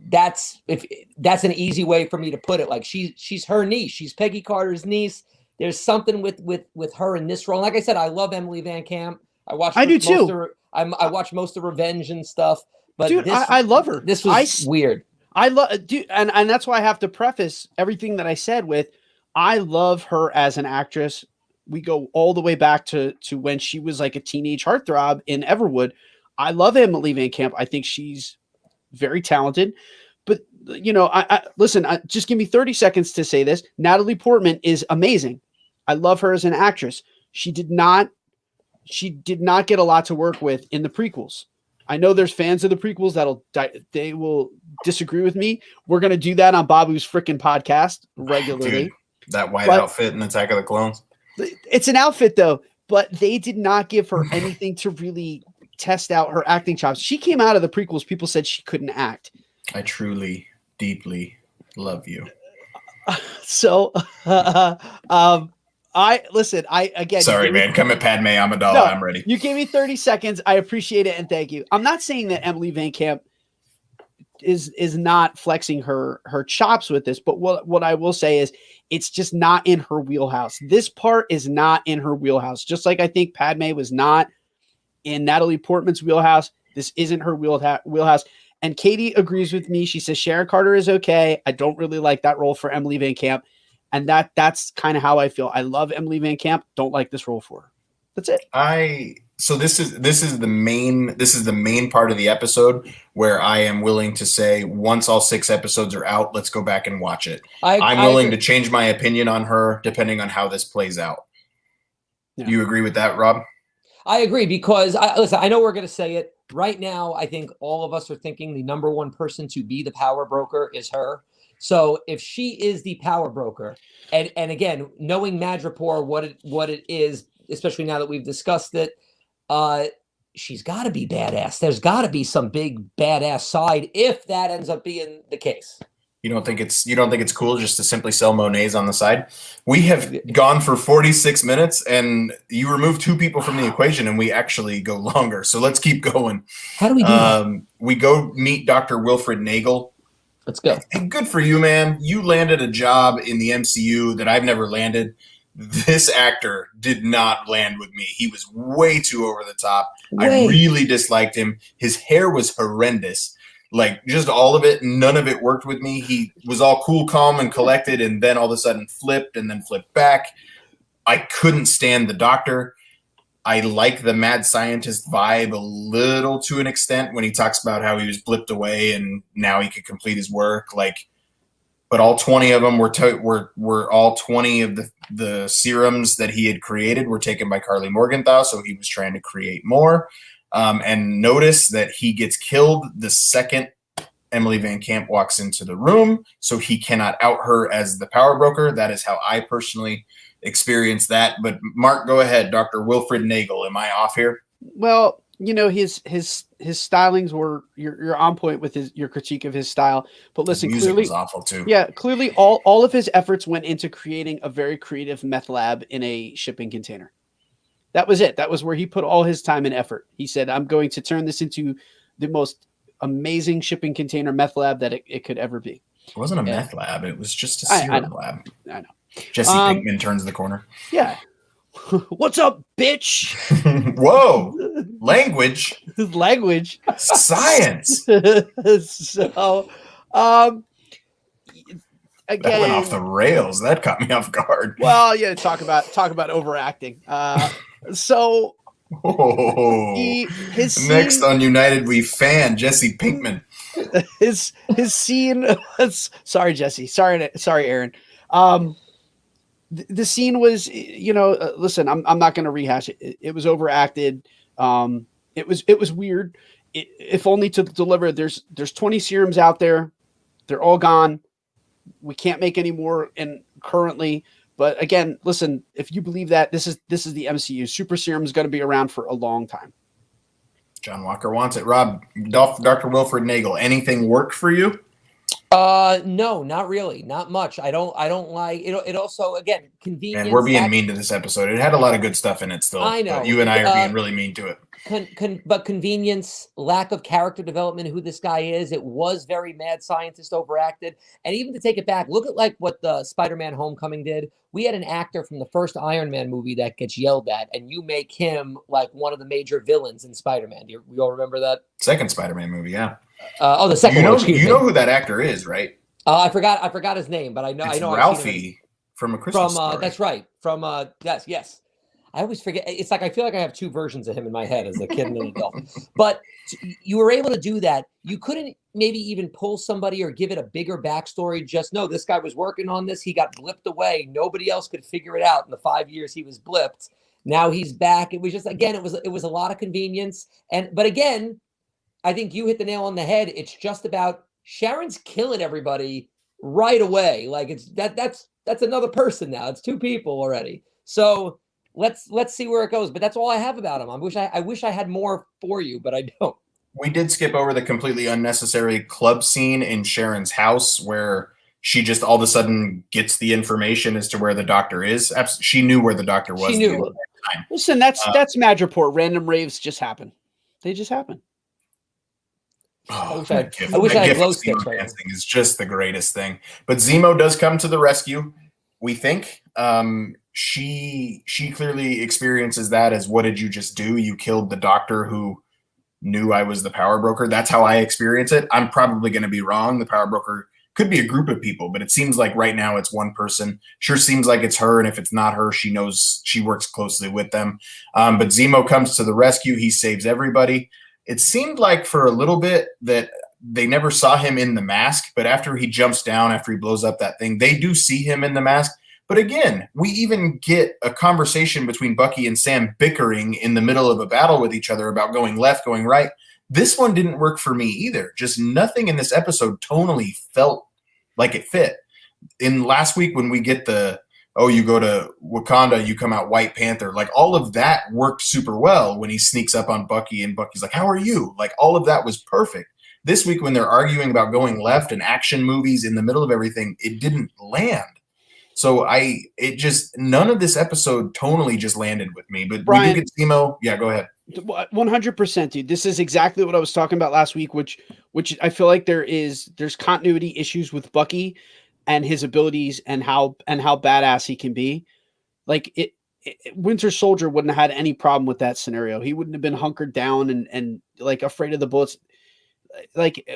that's an easy way for me to put it. Like, she's her niece. She's Peggy Carter's niece. There's something with her in this role. Like I said, I love Emily Van Camp. I do too. I watch most of Revenge and stuff. But dude, I love her. This was weird. I love, dude, and that's why I have to preface everything that I said with, I love her as an actress. We go all the way back to when she was like a teenage heartthrob in Everwood. I love Emily Van Camp. I think she's very talented. But, you know, listen, just give me 30 seconds to say this. Natalie Portman is amazing. I love her as an actress. She did not get a lot to work with in the prequels. I know there's fans of the prequels they will disagree with me. We're going to do that on Babu's freaking podcast regularly. Dude, that white outfit in Attack of the Clones. It's an outfit though, but they did not give her anything to really test out her acting chops. She came out of the prequels. People said she couldn't act. I truly, deeply love you. So, again. Sorry, man. Come at Padme Amidala. No, I'm ready. You gave me 30 seconds. I appreciate it and thank you. I'm not saying that Emily Van Camp is not flexing her chops with this, but what I will say is it's just not in her wheelhouse. This part is not in her wheelhouse. Just like I think Padme was not in Natalie Portman's wheelhouse. This isn't her wheelhouse. And Katie agrees with me. She says Sharon Carter is okay. I don't really like that role for Emily Van Camp. And that's kind of how I feel. I love Emily Van Camp. Don't like this role for her. That's it. So this is the main part of the episode where I am willing to say, once all 6 episodes are out, let's go back and watch it. I'm willing to change my opinion on her depending on how this plays out. Yeah. Do you agree with that, Rob? I agree, because listen, I know we're going to say it right now. I think all of us are thinking the number one person to be the power broker is her. So if she is the power broker, and again, knowing Madripoor, what it is, especially now that we've discussed it, she's got to be badass. There's got to be some big badass side if that ends up being the case. You don't think it's cool just to simply sell Monets on the side? We have gone for 46 minutes and you remove 2 people from the equation and we actually go longer. So let's keep going. How do we do that? We go meet Dr. Wilfred Nagel. Let's go. And good for you, man. You landed a job in the MCU that I've never landed. This actor did not land with me. He was way too over the top. I really disliked him. His hair was horrendous. Like just all of it, none of it worked with me. He was all cool, calm, and collected, and then all of a sudden flipped and then flipped back. I couldn't stand the Doctor. I like the mad scientist vibe a little to an extent when he talks about how he was blipped away and now he could complete his work. Like, but all 20 of them were all 20 of the serums that he had created were taken by Carly Morgenthau, so he was trying to create more. And notice that he gets killed the second Emily Van Camp walks into the room, so he cannot out her as the power broker. That is how I personally experienced that. But Mark, go ahead. Dr. Wilfred Nagel, am I off here? Well, you know, his stylings were you're on point with your critique of his style. But listen, the music clearly was awful too. Yeah, clearly all of his efforts went into creating a very creative meth lab in a shipping container. That was it. That was where he put all his time and effort. He said, I'm going to turn this into the most amazing shipping container meth lab that it could ever be. It wasn't a meth lab. It was just a serum lab. I know. Jesse Pinkman turns the corner. Yeah. What's up, bitch? Whoa. Language. Language. Science. So, again, that went off the rails. That caught me off guard. Well, yeah, talk about overacting. So his scene, next on United We fan Jesse Pinkman. His scene was, sorry, Jesse. Sorry, Aaron. The scene was, listen, I'm not going to rehash it. It was overacted. It was weird. If only to deliver. There's 20 serums out there. They're all gone. We can't make any more currently. But again, listen, if you believe that this is the MCU, super serum is going to be around for a long time. John Walker wants it. Rob, Dr. Wilfred Nagel, anything work for you? No, not really, not much. I don't like it. It also, again, convenience. And we're being mean to this episode. It had a lot of good stuff in it still. I know. But you and I are being really mean to it. But convenience, lack of character development, who this guy is. It was very mad scientist overacted. And even to take it back, look at like what the Spider-Man Homecoming did. We had an actor from the first Iron Man movie that gets yelled at, and you make him like one of the major villains in Spider-Man. You all remember that? Second Spider-Man movie, yeah. The second one. You know who that actor is, right? I forgot his name, but I know. It's I know Ralphie from A Christmas Story. That's right. From yes. I always forget. It's like I feel like I have two versions of him in my head as a kid and an adult. But you were able to do that. You couldn't maybe even pull somebody or give it a bigger backstory. Just know this guy was working on this. He got blipped away. Nobody else could figure it out in the 5 years he was blipped. Now he's back. It was just, again, it was a lot of convenience. But again, I think you hit the nail on the head. It's just about Sharon's killing everybody right away. Like that's another person now. It's two people already. So let's see where it goes. But that's all I have about him. I wish I had more for you, but I don't. We did skip over the completely unnecessary club scene in Sharon's house where she just all of a sudden gets the information as to where the doctor is. She knew where the doctor was. She knew. Listen, that's Madripoor. Random raves just happen. They just happen. Oh, I wish I had glow sticks right now. Is just the greatest thing. But Zemo does come to the rescue. We think she clearly experiences that as, what did you just do? You killed the doctor who knew I was the power broker. That's how I experience it. I'm probably going to be wrong. The power broker could be a group of people, but it seems like right now it's one person. Sure seems like it's her, and if it's not her, she knows, she works closely with them. But Zemo comes to the rescue. He saves everybody. It seemed like for a little bit that they never saw him in the mask, but after he jumps down, after he blows up that thing, they do see him in the mask. But again, we even get a conversation between Bucky and Sam bickering in the middle of a battle with each other about going left, going right. This one didn't work for me either. Just nothing in this episode tonally felt like it fit. In last week when we get you go to Wakanda, you come out White Panther, like all of that worked super well when he sneaks up on Bucky and Bucky's like, how are you? Like all of that was perfect. This week when they're arguing about going left and action movies in the middle of everything, it didn't land. So none of this episode tonally just landed with me. But Bryan, we do get Zemo. Yeah, go ahead. 100%, dude. This is exactly what I was talking about last week, which I feel like there's continuity issues with Bucky and his abilities and how badass he can be. Like Winter Soldier wouldn't have had any problem with that scenario. He wouldn't have been hunkered down and like afraid of the bullets. Like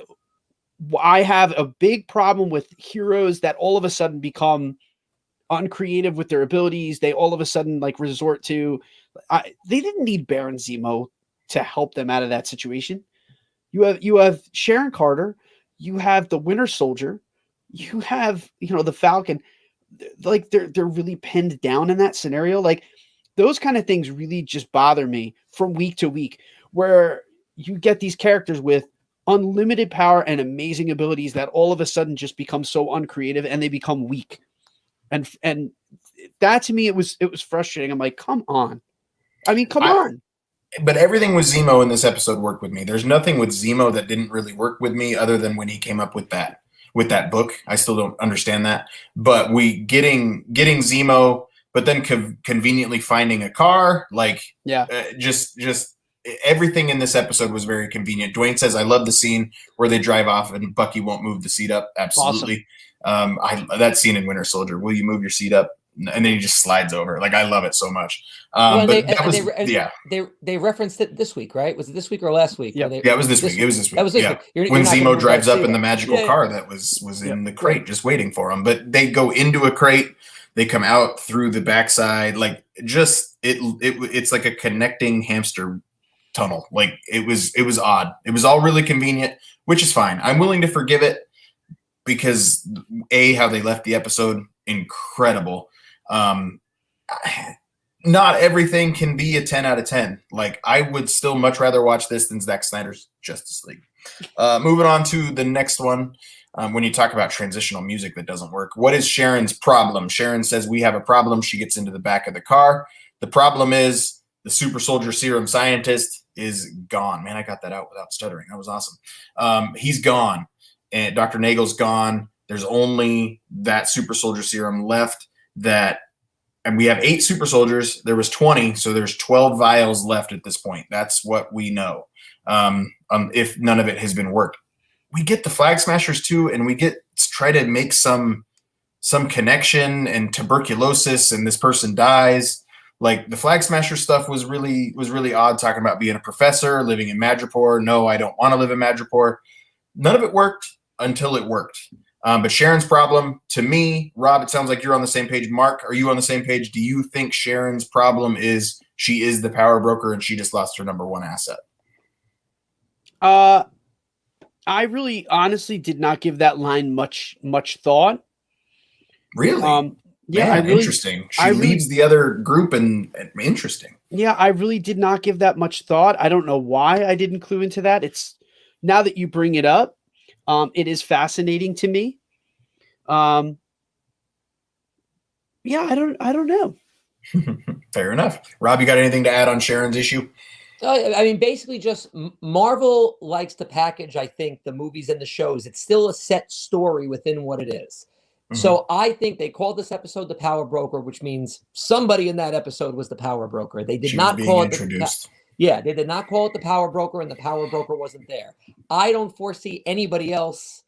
I have a big problem with heroes that all of a sudden become uncreative with their abilities. They all of a sudden like resort to, they didn't need Baron Zemo to help them out of that situation. You have Sharon Carter, you have the Winter Soldier, you have, the Falcon. Like they're really pinned down in that scenario. Like those kind of things really just bother me from week to week, where you get these characters with unlimited power and amazing abilities that all of a sudden just become so uncreative and they become weak. And that to me, it was frustrating. I'm like, come on. I mean, come on. But everything with Zemo in this episode worked with me. There's nothing with Zemo that didn't really work with me, other than when he came up with that book. I still don't understand that. But getting Zemo, but then conveniently finding a car, like just everything in this episode was very convenient. Dwayne says, I love the scene where they drive off and Bucky won't move the seat up. Absolutely. Awesome. That scene in Winter Soldier, will you move your seat up? And then he just slides over. Like, I love it so much. They referenced it this week, right? Was it this week or last week? Yeah, it was this week. It was this week. That was this week. When Zemo drives up in the magical car that was in the crate, just waiting for him. But they go into a crate. They come out through the backside. Like, just it's like a connecting hamster tunnel. Like, it was odd. It was all really convenient, which is fine. I'm willing to forgive it because how they left the episode, incredible. Not everything can be a 10 out of 10. Like, I would still much rather watch this than Zack Snyder's Justice League. Moving on to the next one. When you talk about transitional music that doesn't work, what is Sharon's problem? Sharon says, we have a problem. She gets into the back of the car. The problem is the super soldier serum scientist is gone. Man, I got that out without stuttering. That was awesome. He's gone. And Dr. Nagel's gone. There's only that super soldier serum left. And we have 8 super soldiers. There was 20, so there's 12 vials left at this point. That's what we know. If none of it has been worked, we get the Flag Smashers too, and we try to make some connection and tuberculosis, and this person dies. Like, the Flag Smasher stuff was really odd. Talking about being a professor, living in Madripoor. No, I don't want to live in Madripoor. None of it worked until it worked. But Sharon's problem, to me, Rob, it sounds like you're on the same page. Mark, are you on the same page? Do you think Sharon's problem is she is the power broker and she just lost her number one asset? I really honestly did not give that line much thought. Really? Yeah, Man, interesting. She leaves the other group and interesting. Yeah, I really did not give that much thought. I don't know why I didn't clue into that. It's now that you bring it up. It is fascinating to me. Yeah, I don't know. Fair enough. Rob, you got anything to add on Sharon's issue? I mean, basically just Marvel likes to package, I think, the movies and the shows. It's still a set story within what it is. Mm-hmm. So I think they called this episode The Power Broker, which means somebody in that episode was the power broker. They did not call it introduced. They did not call it the power broker, and the power broker wasn't there. I don't foresee anybody else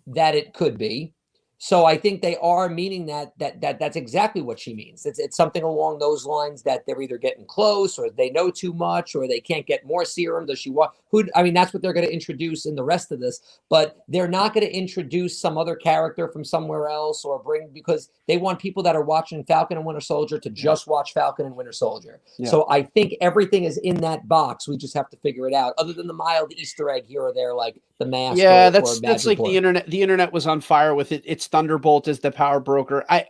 that it could be. So I think they are meaning that's exactly what she means. It's something along those lines, that they're either getting close, or they know too much, or they can't get more serum. Does she want that's what they're going to introduce in the rest of this, but they're not going to introduce some other character from somewhere else because they want people that are watching Falcon and Winter Soldier to just watch Falcon and Winter Soldier. Yeah. So I think everything is in that box. We just have to figure it out, other than the mild Easter egg here or there, like the mask. Yeah, that's like the internet. The internet was on fire with it. It's Thunderbolt as the power broker. I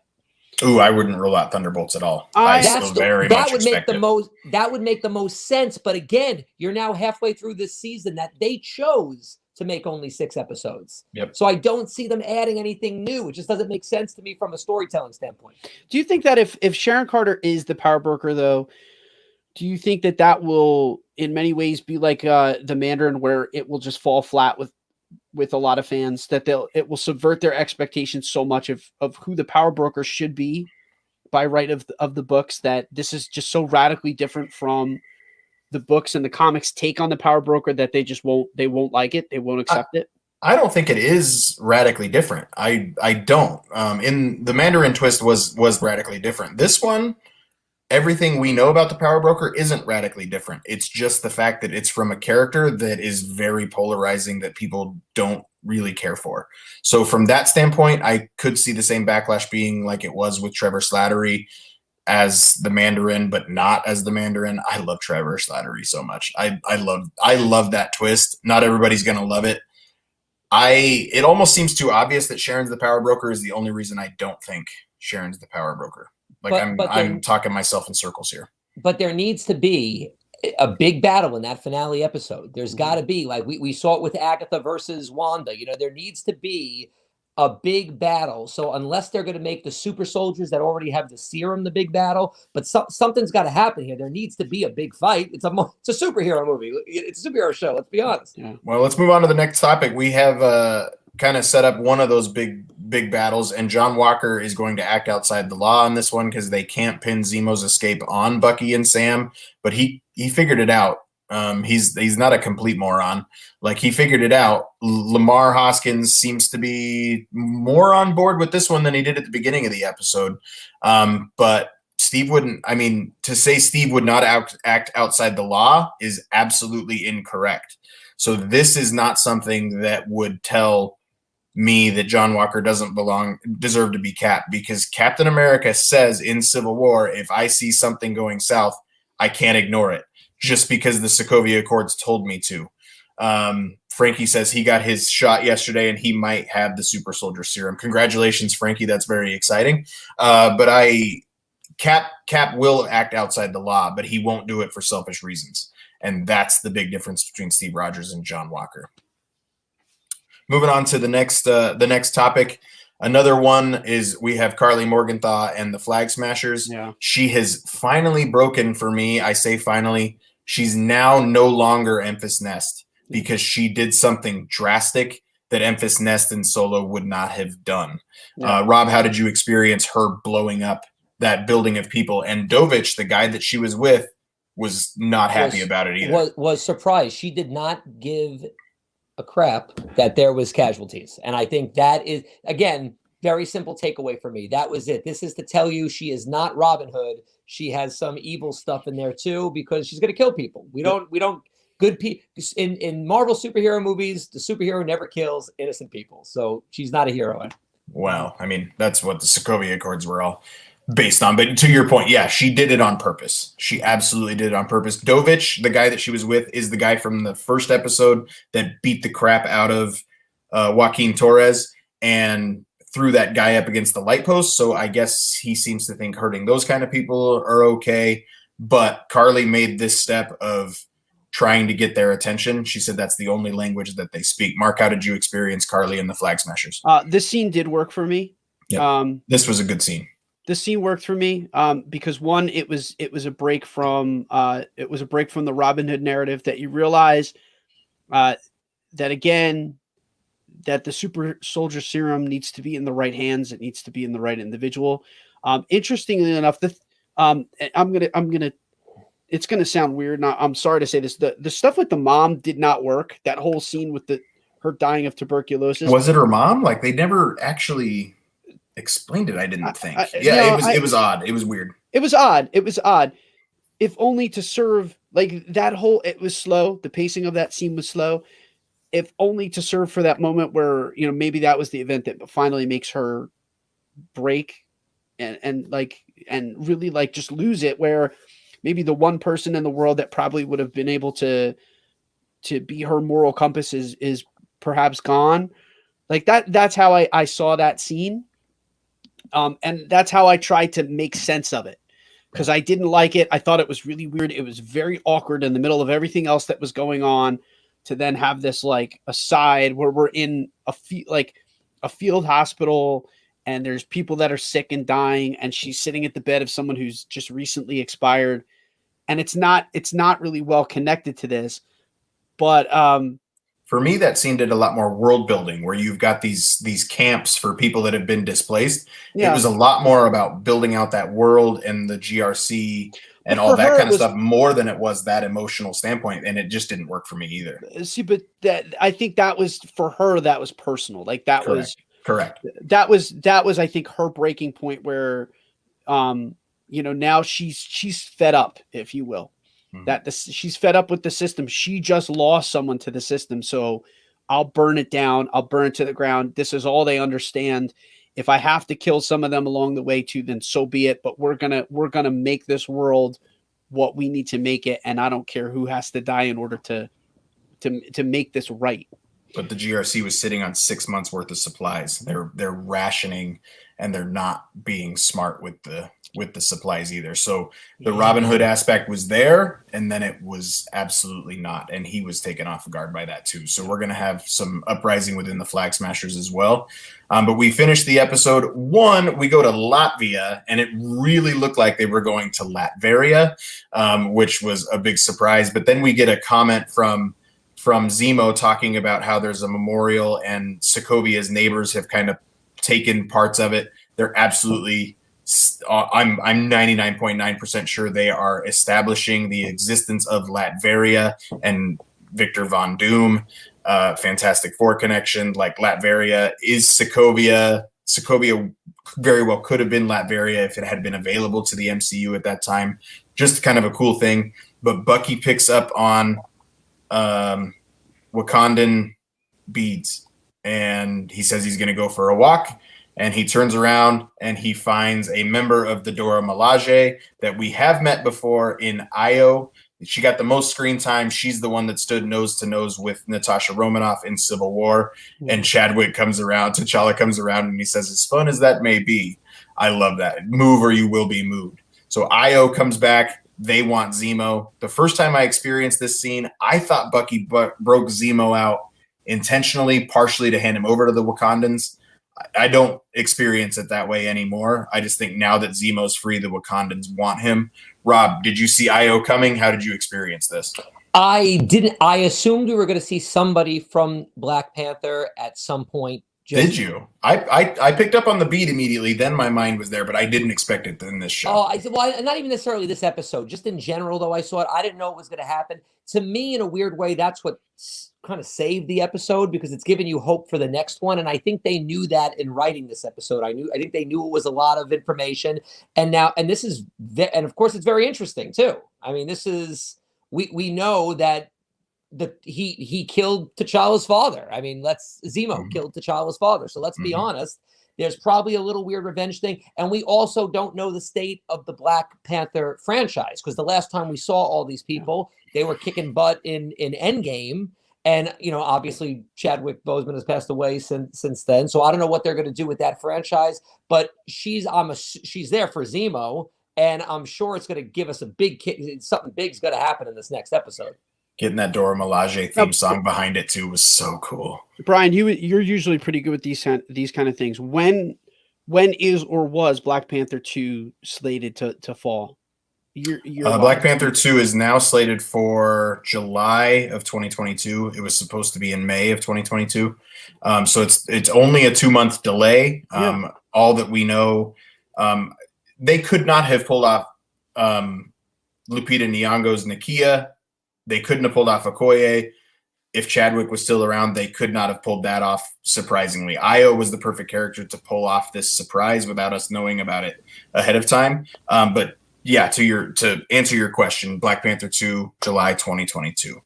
wouldn't rule out Thunderbolts at all. That would make the most sense. But again, you're now halfway through this season that they chose to make only 6 episodes. Yep. So I don't see them adding anything new. It just doesn't make sense to me from a storytelling standpoint. Do you think that if Sharon Carter is the power broker, though, do you think that will in many ways be like the Mandarin, where it will just fall flat with a lot of fans, that it will subvert their expectations so much of who the power broker should be by right of the books, that this is just so radically different from the books and the comics take on the power broker that they won't like it. They won't accept it. I don't think it is radically different. I don't. In the Mandarin twist was radically different. This one, everything we know about the power broker isn't radically different. It's just the fact that it's from a character that is very polarizing, that people don't really care for. So from that standpoint, I could see the same backlash being like it was with Trevor Slattery as the Mandarin, but not as the Mandarin. I love Trevor Slattery so much. I love that twist. Not everybody's gonna love it. It almost seems too obvious that Sharon's the power broker is the only reason I don't think Sharon's the power broker. Like I'm talking myself in circles here. But there needs to be a big battle in that finale episode. There's got to be, like we saw it with Agatha versus Wanda. There needs to be a big battle. So unless they're going to make the super soldiers that already have the serum the big battle, but something's got to happen here. There needs to be a big fight. It's a superhero movie. It's a superhero show. Let's be honest. Yeah. Well, let's move on to the next topic. We have kind of set up one of those big battles, and John Walker is going to act outside the law on this one because they can't pin Zemo's escape on Bucky and Sam, but he figured it out. He's not a complete moron. Like, he figured it out. Lamar Hoskins seems to be more on board with this one than he did at the beginning of the episode. But Steve wouldn't. I mean, to say Steve would not act outside the law is absolutely incorrect. So this is not something that would tell me that John Walker doesn't deserve to be Cap, because Captain America says in Civil War, if I see something going south, I can't ignore it just because the Sokovia Accords told me to. Frankie says he got his shot yesterday and he might have the super soldier serum. Congratulations, Frankie. That's very exciting. But Cap will act outside the law, but he won't do it for selfish reasons. And that's the big difference between Steve Rogers and John Walker. Moving on to the next topic. Another one is we have Carly Morgenthau and the Flag Smashers. Yeah. She has finally broken for me. I say finally. She's now no longer Emphas Nest because she did something drastic that Emphas Nest and Solo would not have done. Yeah. Rob, how did you experience her blowing up that building of people? And Dovich, the guy that she was with, was not happy about it either. Was surprised. She did not give a crap that there was casualties. And I think that is, again, very simple takeaway for me. That was it. This is to tell you she is not Robin Hood. She has some evil stuff in there too, because she's going to kill people. We don't good people in Marvel superhero movies. The superhero never kills innocent people. So she's not a hero. Well, I mean, that's what the Sokovia Accords were all based on. But to your point, yeah, she did it on purpose. She absolutely did it on purpose. Dovich, the guy that she was with, is the guy from the first episode that beat the crap out of Joaquin Torres and threw that guy up against the light post. So I guess he seems to think hurting those kind of people are okay. But Carly made this step of trying to get their attention. She said that's the only language that they speak. Mark, how did you experience Carly and the Flag Smashers? This scene did work for me. Yep. This was a good scene. This scene worked for me because one, it was a break from the Robin Hood narrative that you realize that again, that the super soldier serum needs to be in the right hands. It needs to be in the right individual. Interestingly enough, it's gonna sound weird. I'm sorry to say this. The stuff with the mom did not work. That whole scene with her dying of tuberculosis. Was it her mom? Like, they never actually explained it. I didn't think. It was odd. It was weird. It was odd. If only to serve, like, that whole, it was slow. The pacing of that scene was slow. If only to serve for that moment where, maybe that was the event that finally makes her break and really like just lose it, where maybe the one person in the world that probably would have been able to be her moral compass is perhaps gone. Like that's how I saw that scene. And that's how I tried to make sense of it, because I didn't like it. I thought it was really weird. It was very awkward in the middle of everything else that was going on, to then have this like aside where we're in a field hospital and there's people that are sick and dying, and she's sitting at the bed of someone who's just recently expired. And it's not really well connected to this, but, for me, that scene did a lot more world building, where you've got these camps for people that have been displaced. Yeah. It was a lot more about building out that world and the GRC and all that kind of stuff, more than it was that emotional standpoint. And it just didn't work for me either. See, but I think that was, for her, that was personal. Like that was correct. That was, I think, her breaking point where, now she's fed up, if you will. She's fed up with the system. She just lost someone to the system. So I'll burn it down. I'll burn it to the ground. This is all they understand. If I have to kill some of them along the way too, then so be it. But we're gonna make this world what we need to make it, and I don't care who has to die in order to make this right. But the GRC was sitting on 6 months worth of supplies. They're rationing, and they're not being smart with the supplies either. So the Robin Hood aspect was there, and then it was absolutely not. And he was taken off guard by that too. So we're going to have some uprising within the Flag Smashers as well. But we finished the episode 1. We go to Latvia, and it really looked like they were going to Latveria, which was a big surprise. But then we get a comment from Zemo talking about how there's a memorial, and Sokovia's neighbors have kind of taken parts of it. They're absolutely, I'm 99.9% sure they are establishing the existence of Latveria and Victor Von Doom. Fantastic Four connection. Like, Latveria is Sokovia. Sokovia very well could have been Latveria if it had been available to the MCU at that time. Just kind of a cool thing. But Bucky picks up on Wakandan beads, and he says he's going to go for a walk, and he turns around and he finds a member of the Dora Milaje that we have met before in Io. She got the most screen time. She's the one that stood nose to nose with Natasha Romanoff in Civil War. And T'Challa comes around, and he says, as fun as that may be, I love that. Move or you will be moved. So Io comes back. They want Zemo. The first time I experienced this scene, I thought Bucky broke Zemo out intentionally, partially to hand him over to the Wakandans. I don't experience it that way anymore. I just think now that Zemo's free, the Wakandans want him. Rob, did you see Io coming? How did you experience this? I didn't. I assumed we were going to see somebody from Black Panther at some point. Did you? I picked up on the beat immediately. Then my mind was there, but I didn't expect it in this show. Oh, I said, well, not even necessarily this episode. Just in general, though, I saw it. I didn't know it was going to happen. To me, in a weird way, that's what kind of saved the episode, because it's giving you hope for the next one. And I think they knew that in writing this episode. I think they knew it was a lot of information. And this is, and of course, it's very interesting too. I mean, this is, we know that he killed T'Challa's father. I mean, Zemo killed T'Challa's father. So let's be honest. There's probably a little weird revenge thing. And we also don't know the state of the Black Panther franchise, because the last time we saw all these people, they were kicking butt in Endgame. And, obviously Chadwick Boseman has passed away since then. So I don't know what they're going to do with that franchise, but she's there for Zemo. And I'm sure it's going to give us a big kick. Something big's going to happen in this next episode. Getting that Dora Milaje theme song behind it too was so cool. Brian, you're usually pretty good with these kind of things. When is or was Black Panther 2 slated to fall? Black Panther 2 is now slated for July of 2022. It was supposed to be in May of 2022. So it's only a 2-month delay. All that we know, they could not have pulled off Lupita Nyong'o's Nakia. They couldn't have pulled off Okoye. If Chadwick was still around, they could not have pulled that off, surprisingly. Io was the perfect character to pull off this surprise without us knowing about it ahead of time. But yeah, to answer your question, Black Panther 2, July 2022.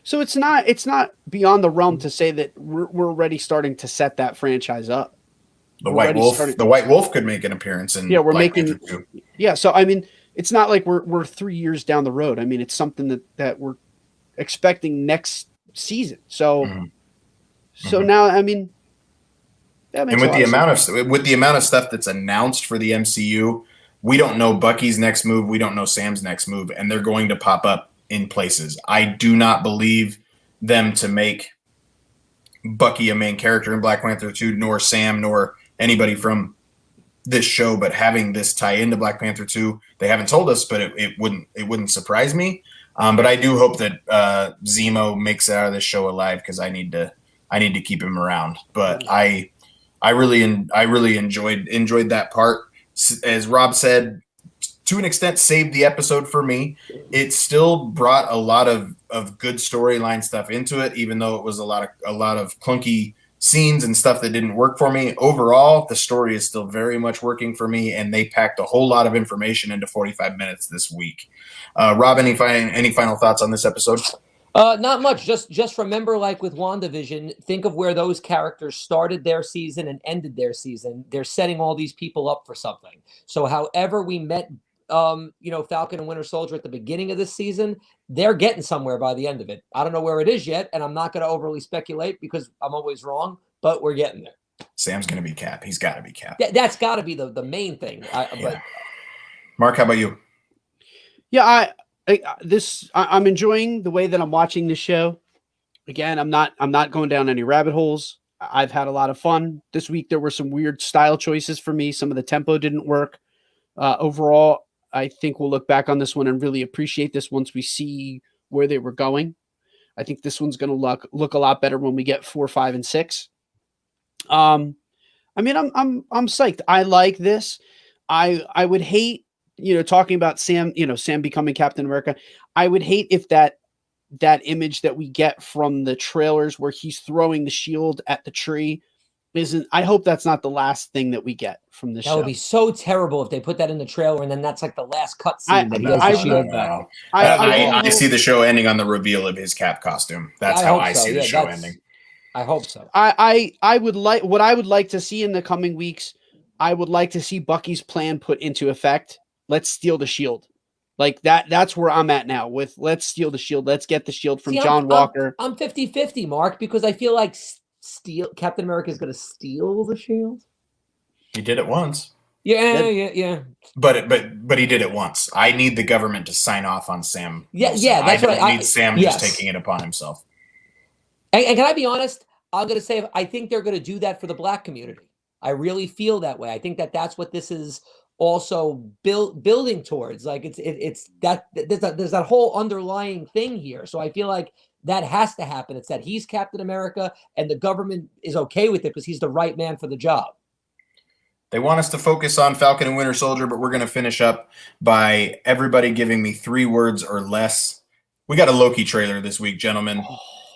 So it's not beyond the realm to say that we're already starting to set that franchise up. The White Wolf could make an appearance in Black Panther 2. Yeah, so I mean, it's not like we're 3 years down the road. I mean, it's something that we're expecting next season. So now, I mean, that makes with the amount of stuff that's announced for the MCU, we don't know Bucky's next move. We don't know Sam's next move, and they're going to pop up in places. I do not believe them to make Bucky a main character in Black Panther 2, nor Sam, nor anybody from this show, but having this tie into Black Panther 2, they haven't told us, but it wouldn't surprise me. But I do hope that Zemo makes it out of this show alive, because I need to keep him around. But I really enjoyed that part. As Rob said, to an extent, saved the episode for me. It still brought a lot of good storyline stuff into it, even though it was a lot of clunky scenes and stuff that didn't work for me. Overall, the story is still very much working for me, and they packed a whole lot of information into 45 minutes this week. Rob, any final thoughts on this episode? Not much. Just remember, like with WandaVision, think of where those characters started their season and ended their season. They're setting all these people up for something. So however we met Falcon and Winter Soldier at the beginning of this season, they're getting somewhere by the end of it. I don't know where it is yet, and I'm not going to overly speculate because I'm always wrong, but we're getting there. Sam's going to be Cap. He's got to be Cap. That's got to be the main thing. But Mark, how about you? Yeah, I'm enjoying the way that I'm watching this show. Again, I'm not going down any rabbit holes. I've had a lot of fun. This week there were some weird style choices for me. Some of the tempo didn't work. Overall, I think we'll look back on this one and really appreciate this once we see where they were going. I think this one's going to look a lot better when we get 4, 5, and 6. I mean, I'm psyched. I like this. I would hate, talking about Sam, Sam becoming Captain America. I would hate if that image that we get from the trailers where he's throwing the shield at the tree isn't. I hope that's not the last thing that we get from the show. That would be so terrible if they put that in the trailer and then that's like the last cut scene that he has the shield back. I see the show ending on the reveal of his Cap costume. That's how I see the show ending. I hope so. I would like to see in the coming weeks. I would like to see Bucky's plan put into effect. Let's steal the shield. Like that's where I'm at now with let's steal the shield. Let's get the shield from John Walker. I'm 50-50, Mark, because I feel like Captain America is going to steal the shield. He did it once. Yeah. But he did it once. I need the government to sign off on Sam. Yeah, that's what I need Sam just taking it upon himself. And can I be honest? I'm going to say I think they're going to do that for the Black community. I really feel that way. I think that's what this is also building towards. Like it's that there's that whole underlying thing here. So I feel like that has to happen. It's that he's Captain America and the government is okay with it because he's the right man for the job. They want us to focus on Falcon and Winter Soldier, but we're going to finish up by everybody giving me 3 words or less. We got a Loki trailer this week, gentlemen,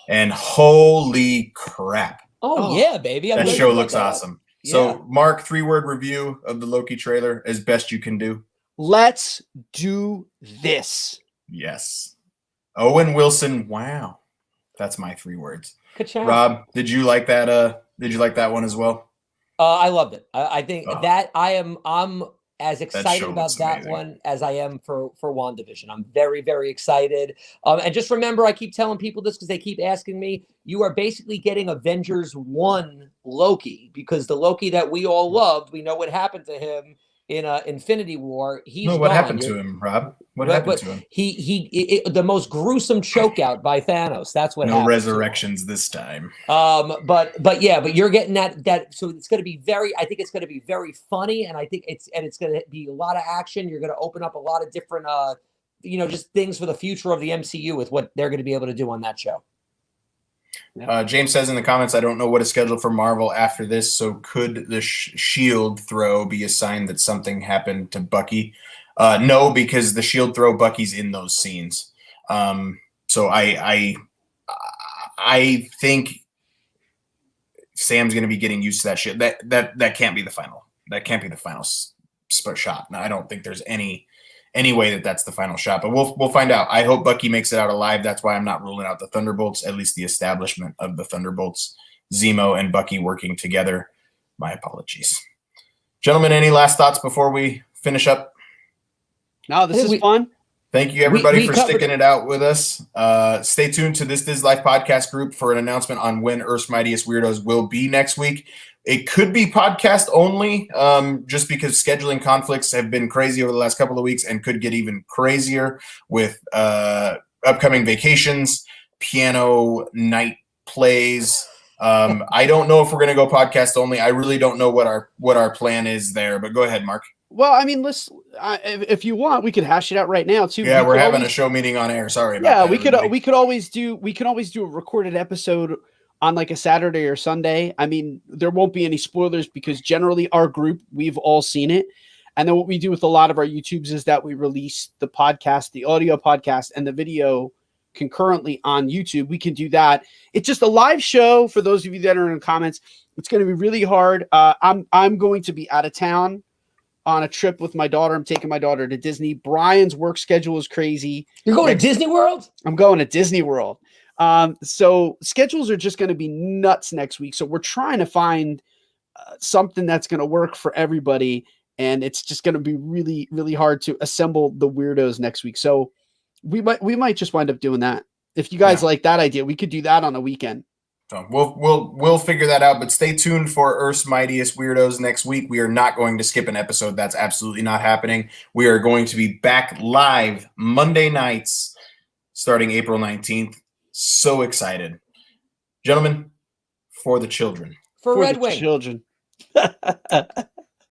and holy crap. Oh yeah, baby. That show looks awesome. Yeah. So, Mark, 3-word review of the Loki trailer as best you can do. Let's do this. Yes. Owen Wilson. Wow. That's my 3 words. Ka-chow. Rob, did you like that? Did you like that one as well? I loved it. I think that I'm as excited about that one as I am for WandaVision. I'm very, very excited. And just remember, I keep telling people this because they keep asking me, you are basically getting Avengers 1 Loki, because the Loki that we all loved, we know what happened to him in Infinity War. What happened to him, Rob? What happened to him? He the most gruesome chokeout by Thanos. That's what happened. No resurrections this time. But you're getting that. So it's going to be I think it's going to be very funny, and I think it's going to be a lot of action. You're going to open up a lot of different, just things for the future of the MCU with what they're going to be able to do on that show. James says in the comments, I don't know what is scheduled for Marvel after this, so could the shield throw be a sign that something happened to Bucky? No, because the shield throw, Bucky's in those scenes. So I think Sam's going to be getting used to that shit. That can't be the final. That can't be the final shot. No, I don't think there's any way that that's the final shot, but we'll find out. I hope Bucky makes it out alive. That's why I'm not ruling out the Thunderbolts, at least the establishment of the Thunderbolts, Zemo and Bucky working together. My apologies. Gentlemen, any last thoughts before we finish up? No, this is fun. Thank you, everybody, for sticking it out with us. Stay tuned to This Life podcast group for an announcement on when Earth's Mightiest Weirdos will be next week. It could be podcast only, just because scheduling conflicts have been crazy over the last couple of weeks and could get even crazier with upcoming vacations, piano night plays. I don't know if we're going to go podcast only. I really don't know what our plan is there, but go ahead, Mark. Well, I mean, if you want, we could hash it out right now too. Yeah, we're having a show meeting on air. Sorry about that. We could always do a recorded episode on like a Saturday or Sunday. I mean, there won't be any spoilers because generally our group, we've all seen it. And then what we do with a lot of our YouTubes is that we release the podcast, the audio podcast, and the video concurrently on YouTube. We can do that. It's just a live show for those of you that are in the comments. It's going to be really hard. I'm going to be out of town on a trip with my daughter. I'm taking my daughter to Disney. Brian's work schedule is crazy. You're going to Disney World? I'm going to Disney World. So schedules are just going to be nuts next week. So we're trying to find something that's going to work for everybody. And it's just going to be really, really hard to assemble the weirdos next week. So we might just wind up doing that. If you guys like that idea, we could do that on a weekend. So we'll figure that out, but stay tuned for Earth's Mightiest Weirdos next week. We are not going to skip an episode. That's absolutely not happening. We are going to be back live Monday nights starting April 19th. So excited. Gentlemen, for the children. For Red the Wing. Children.